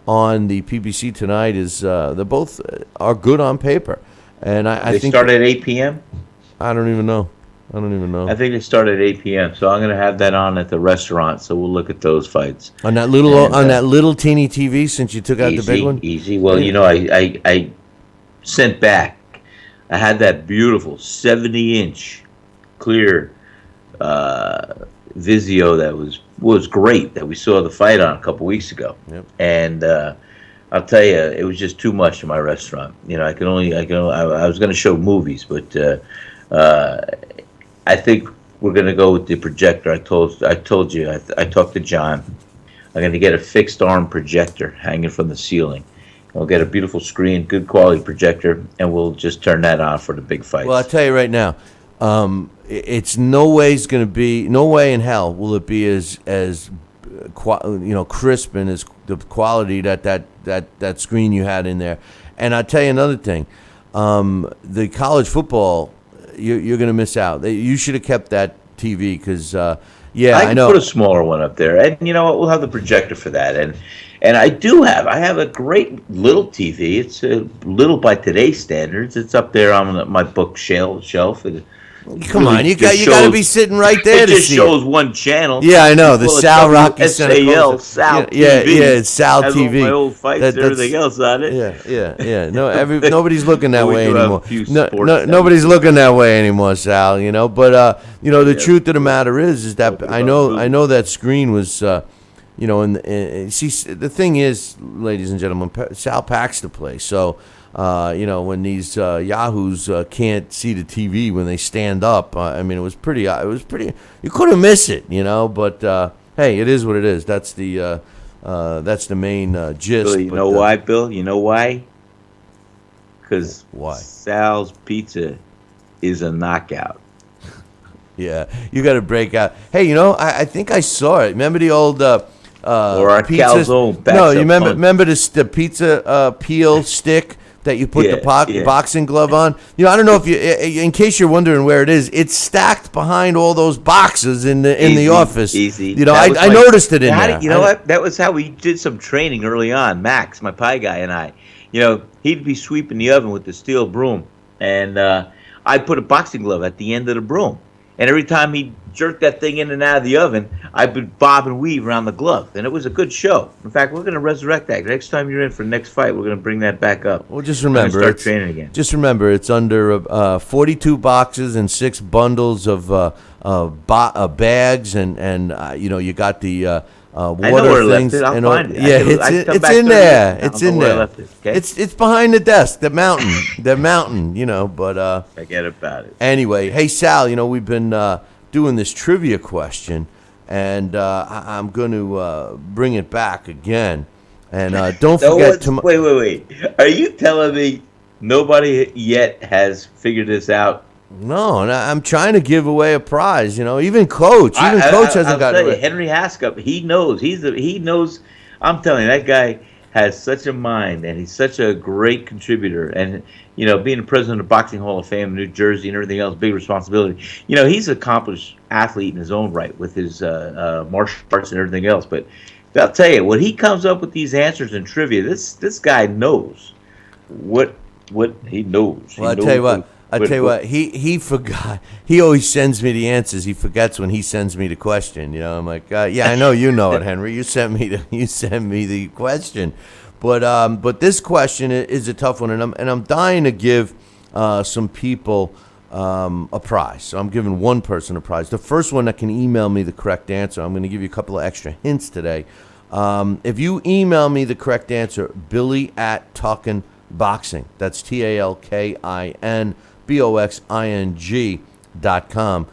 on the PBC tonight they both are good on paper, and I think they start at 8 p.m. I don't even know. I think they start at 8 p.m. So I'm going to have that on at the restaurant. So we'll look at those fights on that little teeny TV. Since you took out the big one, easy. Well, I sent back. I had that beautiful 70-inch clear Vizio that was great that we saw the fight on a couple weeks ago. Yep. And I'll tell you, it was just too much in my restaurant. I was going to show movies, but I think we're going to go with the projector. I told you. I talked to John. I'm going to get a fixed arm projector hanging from the ceiling. We'll get a beautiful screen, good quality projector, and we'll just turn that on for the big fights. Well, I'll tell you right now, it's no way in hell will it be as crisp and as the quality that screen you had in there. And I'll tell you another thing, the college football, you're going to miss out. You should have kept that TV because, I know. Put a smaller one up there, and you know what? We'll have the projector for that. And And I have a great little TV. It's a little by today's standards. It's up there on my bookshelf. Come on, you got to be sitting right there it to just see shows it. one channel. Yeah, I know, the Well, Sal Rocky SAL, Sal yeah, TV. yeah, it's Sal has TV. All my old fights and everything else on it. Yeah. No, nobody's looking that We way do have anymore. a few sports Nobody's looking that way anymore, Sal. But the truth of the matter is that I know that screen was, and see, the thing is, ladies and gentlemen, Sal packs the place, so. When these yahoos can't see the TV when they stand up, it was pretty. You couldn't miss it, But hey, it is what it is. That's the main gist. Bill, you know why, Bill? You know why? Because why? Sal's Pizza is a knockout. Yeah, you got to break out. Hey, I think I saw it. Remember the old or our pizza? calzone. No, you remember the pizza peel stick that you put the boxing glove on? I don't know if you, in case you're wondering where it is, it's stacked behind all those boxes in the office. Easy. I noticed it in there. You know what? That was how we did some training early on. Max, my pie guy, and I. He'd be sweeping the oven with the steel broom, and I'd put a boxing glove at the end of the broom. And every time he jerked that thing in and out of the oven, I would bob and weave around the glove. And it was a good show. In fact, we're going to resurrect that. Next time you're in for the next fight, we're going to bring that back up. Well, just remember, start training again. Just remember, it's under 42 boxes and 6 bundles of bags, and you got the water things. I'll find it. It's in there. It's in there. Okay? It's behind the desk, the mountain, But forget about it. Anyway, hey Sal, we've been doing this trivia question, and I'm going to bring it back again. And don't forget Wait. Are you telling me nobody yet has figured this out? No, and I'm trying to give away a prize. Even Coach hasn't gotten it. Henry Haskup, he knows. He knows. I'm telling you, that guy has such a mind, and he's such a great contributor. And being the president of Boxing Hall of Fame in New Jersey and everything else, big responsibility. He's an accomplished athlete in his own right with his martial arts and everything else. But I'll tell you, when he comes up with these answers in trivia, this guy knows what he knows. Well, I tell you what, he forgot. He always sends me the answers. He forgets when he sends me the question. I'm like, yeah, I know you know it, Henry. You sent me the question, but this question is a tough one, and I'm dying to give some people a prize. So I'm giving one person a prize. The first one that can email me the correct answer, I'm going to give you a couple of extra hints today. If you email me the correct answer, Billy@TalkinBoxing. That's TalkinBoxing.com.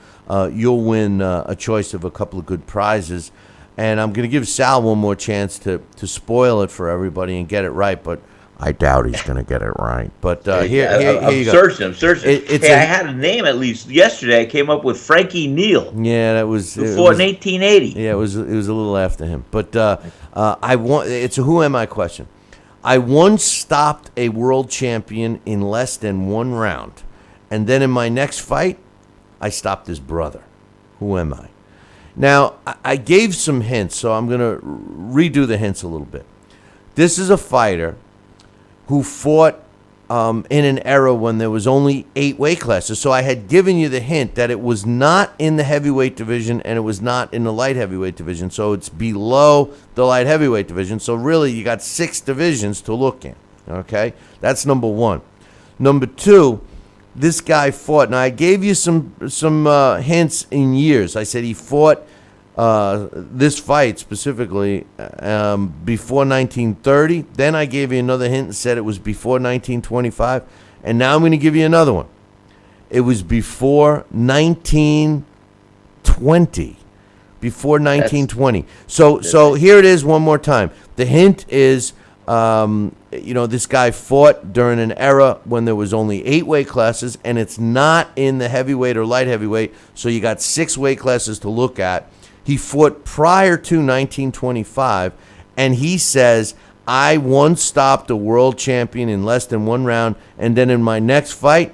You'll win a choice of a couple of good prizes. And I'm going to give Sal one more chance to spoil it for everybody and get it right, but I doubt he's going to get it right. But here you go. I'm searching. I had a name at least yesterday. I came up with Frankie Neal. Yeah, that was who fought in 1880. Yeah, it was a little after him. But it's a who am I question. I once stopped a world champion in less than one round, and then in my next fight, I stopped his brother. Who am I? Now, I gave some hints, so I'm going to redo the hints a little bit. This is a fighter who fought in an era when there was only 8 weight classes. So I had given you the hint that it was not in the heavyweight division and it was not in the light heavyweight division. So it's below the light heavyweight division. So really, you got 6 divisions to look in. Okay? That's number 1. Number 2, this guy fought. Now, I gave you some hints in years. I said he fought this fight specifically before 1930. Then I gave you another hint and said it was before 1925. And now I'm going to give you another one. It was before 1920. Before 1920. So here it is one more time. The hint is, this guy fought during an era when there was only 8 weight classes, and it's not in the heavyweight or light heavyweight, so you got 6 weight classes to look at. He fought prior to 1925, and he says, I once stopped a world champion in less than one round, and then in my next fight,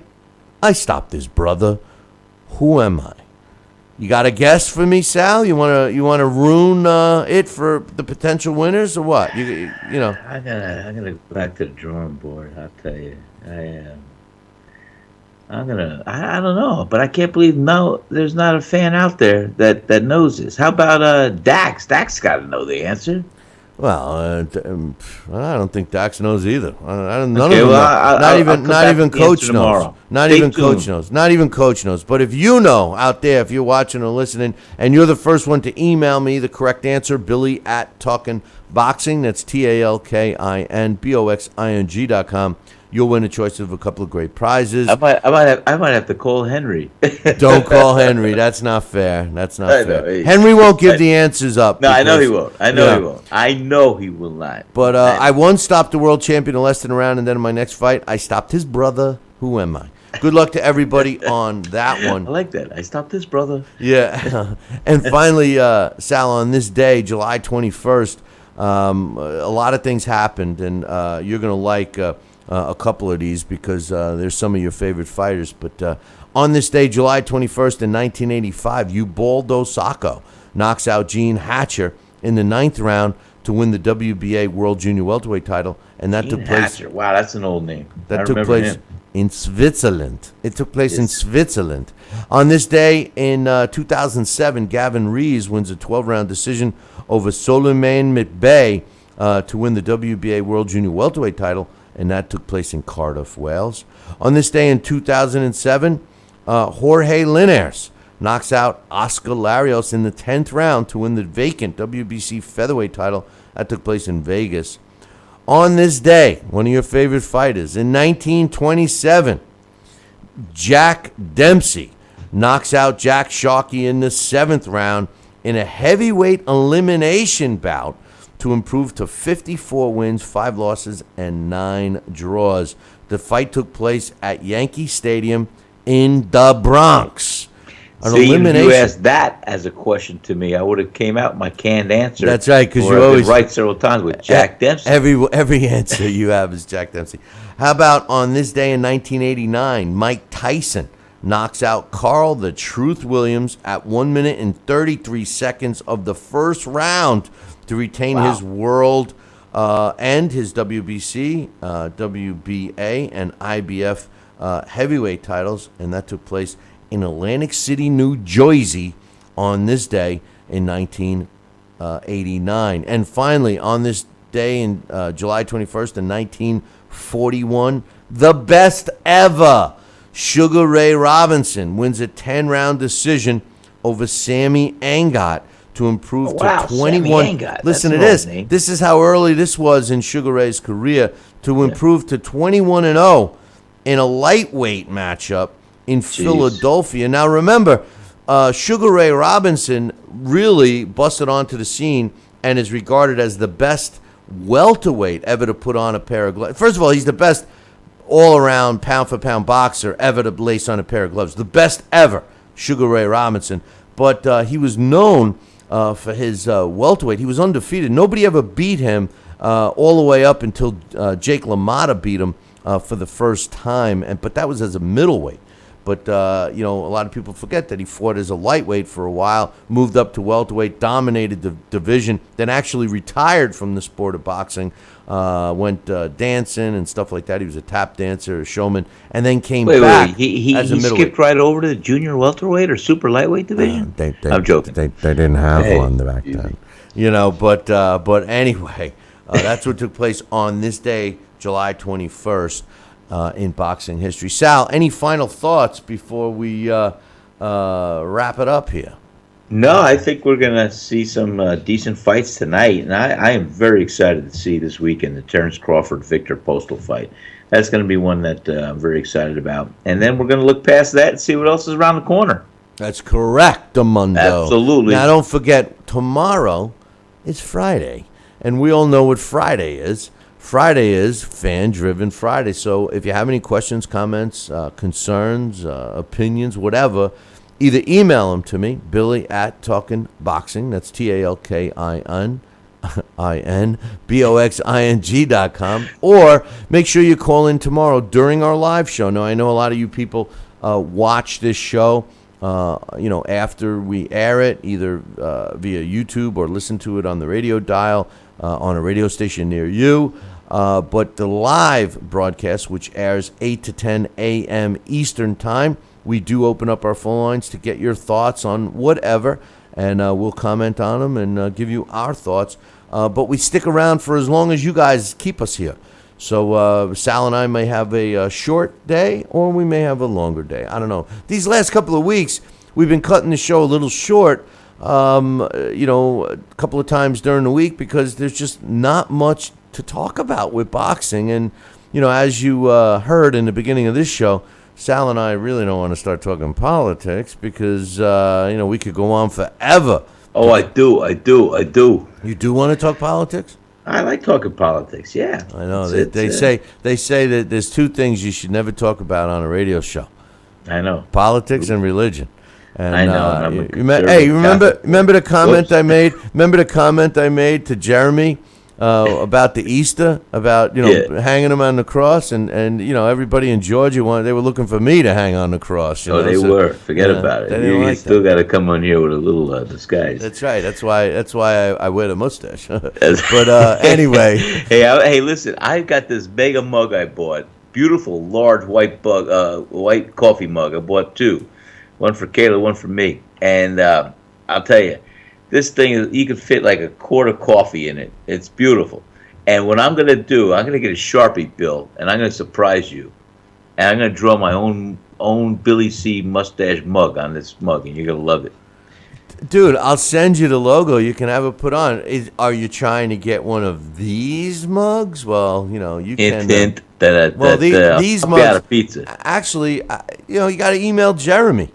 I stopped his brother. Who am I? You got a guess for me, Sal? You wanna ruin it for the potential winners or what? You know. I gotta go back to the drawing board. I'll tell you. I don't know, but I can't believe there's not a fan out there that knows this. How about Dax? Dax got to know the answer. Well, I don't think Dax knows either. None of Okay, them well, know. Not even to the Coach answer knows. tomorrow. Not Stay even Coach tuned. knows. Not even Coach knows. But if you know out there, if you're watching or listening, and you're the first one to email me the correct answer, Billy at Talkin' Boxing. That's TalkinBoxing.com. You'll win a choice of a couple of great prizes. I might have to call Henry. Don't call Henry. That's not fair. That's not I fair. know. Henry won't give the answers up. No, I know he because- won't. I know Yeah. he won't. I know he will not. But I once stopped the world champion in less than a round, and then in my next fight, I stopped his brother. Who am I? Good luck to everybody on that I one. like that. I stopped this brother. Yeah. And finally, Sal, on this day, July 21st, a lot of things happened, and you're going to like a couple of these because there's some of your favorite fighters. But on this day, July 21st in 1985, Ubaldo Sacco knocks out Gene Hatcher in the 9th round to win the WBA World Junior Welterweight title, and that took place. Hatcher. Wow, that's an old name. That I took remember place him. in Switzerland. It took place in Yes. Switzerland. On this day in 2007, Gavin Rees wins a 12-round decision over Suleiman McBay to win the WBA World Junior Welterweight title, and that took place in Cardiff, Wales. On this day in 2007, Jorge Linares knocks out Oscar Larios in the 10th round to win the vacant WBC featherweight title. That took place in Vegas. On this day, one of your favorite fighters, in 1927, Jack Dempsey knocks out Jack Sharkey in the 7th round in a heavyweight elimination bout to improve to 54 wins, 5 losses, and 9 draws. The fight took place at Yankee Stadium in the Bronx. An See, if elimination. you asked that as a question to me, I would have came out my canned answer. That's right, 'cause Or you I've been always- right several times with Jack Dempsey. Every answer you have is Jack Dempsey. How about on this day in 1989, Mike Tyson knocks out Carl the Truth Williams at 1 minute and 33 seconds of the first round to retain his world and his WBC, WBA, and IBF heavyweight titles, and that took place in Atlantic City, New Jersey on this day in 1989. And finally, on this day in July 21st in 1941, the best ever, Sugar Ray Robinson wins a 10-round decision over Sammy Angot to improve wow, to 21. Sammy Angot. Listen to That's an this. old name. This is how early this was in Sugar Ray's career to improve to 21-0 in a lightweight matchup in Philadelphia. Now remember, Sugar Ray Robinson really busted onto the scene and is regarded as the best welterweight ever to put on a pair of gloves. First of all, he's the best all-around pound-for-pound boxer ever to lace on a pair of gloves. The best ever, Sugar Ray Robinson. But he was known for his welterweight. He was undefeated. Nobody ever beat him all the way up until Jake LaMotta beat him for the first time. But that was as a middleweight. But, a lot of people forget that he fought as a lightweight for a while, moved up to welterweight, dominated the division, then actually retired from the sport of boxing, went dancing and stuff like that. He was a tap dancer, a showman, and then came back He as a middleweight. skipped right over to the junior welterweight or super lightweight division? I'm joking. They didn't have Hey, one back then. But anyway, that's what took place on this day, July 21st. In boxing history. Sal, any final thoughts before we wrap it up here? No, I think we're going to see some decent fights tonight, and I am very excited to see this weekend the Terrence Crawford-Victor Postal fight. That's going to be one that I'm very excited about. And then we're going to look past that and see what else is around the corner. That's correct, Amundo. Absolutely. Now, don't forget, tomorrow is Friday, and we all know what Friday is. Friday is Fan-Driven Friday. So if you have any questions, comments, concerns, opinions, whatever, either email them to me, Billy at Talkin' Boxing. That's TalkinBoxing.com. Or make sure you call in tomorrow during our live show. Now, I know a lot of you people watch this show after we air it, either via YouTube or listen to it on the radio dial on a radio station near you. But the live broadcast, which airs 8 to 10 a.m. Eastern Time, we do open up our phone lines to get your thoughts on whatever, and we'll comment on them and give you our thoughts. But we stick around for as long as you guys keep us here. So Sal and I may have a short day, or we may have a longer day. I don't know. These last couple of weeks, we've been cutting the show a little short, a couple of times during the week because there's just not much to talk about with boxing. And, as you heard in the beginning of this show, Sal and I really don't want to start talking politics because, we could go on forever. Oh, I do. You do want to talk politics? I like talking politics, yeah. I know. They say that there's two things you should never talk about on a radio show. I know. Politics and religion. And, I know. Remember the comment I made? Remember the comment I made to Jeremy about the Easter, about hanging him on the cross, and everybody in Georgia they were looking for me to hang on the cross. They were. Forget about it. You still got to come on here with a little disguise. That's right. That's why I wear the mustache. But anyway, hey, listen. I got this mega mug I bought. Beautiful, large white coffee mug. I bought two. One for Kayla, one for me. And I'll tell you, this thing, you can fit like a quart of coffee in it. It's beautiful. And what I'm going to do, I'm going to get a Sharpie, Bill, and I'm going to surprise you. And I'm going to draw my own Billy C. mustache mug on this mug, and you're going to love it. Dude, I'll send you the logo. You can have it put on. Are you trying to get one of these mugs? Well, you can. Hint. These mugs. Out of pizza. Actually, you got to email Jeremy.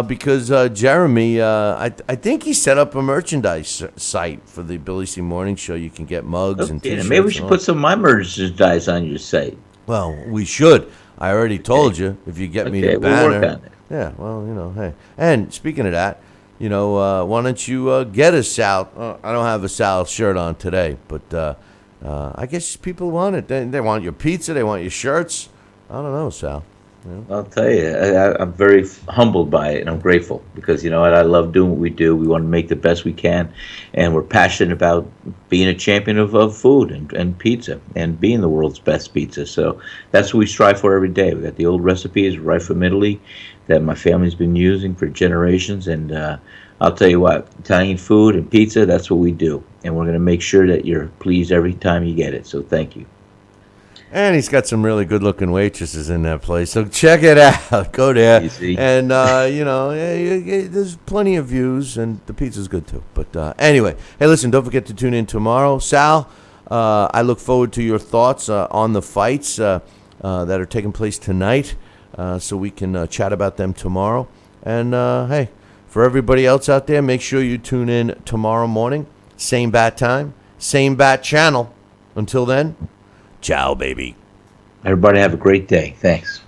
Because Jeremy, I think he set up a merchandise site for the Billy C. Morning Show. You can get mugs and T-shirts. Maybe we should put some of my merchandise on your site. Well, we should. I already told you if you get me the banner. We'll work on it. Yeah, well, hey. And speaking of that, why don't you get a Sal? I don't have a Sal shirt on today, but I guess people want it. They want your pizza. They want your shirts. I don't know, Sal. Yeah. I'll tell you, I'm very humbled by it, and I'm grateful because, I love doing what we do. We want to make the best we can, and we're passionate about being a champion of food and pizza and being the world's best pizza. So that's what we strive for every day. We got the old recipes right from Italy that my family's been using for generations, and I'll tell you what, Italian food and pizza, that's what we do, and we're going to make sure that you're pleased every time you get it. So thank you. And he's got some really good-looking waitresses in that place, so check it out. Go there, and there's plenty of views, and the pizza's good too. But anyway, hey, listen, don't forget to tune in tomorrow, Sal. I look forward to your thoughts on the fights that are taking place tonight, so we can chat about them tomorrow. And hey, for everybody else out there, make sure you tune in tomorrow morning, same bat time, same bat channel. Until then. Ciao, baby. Everybody have a great day. Thanks.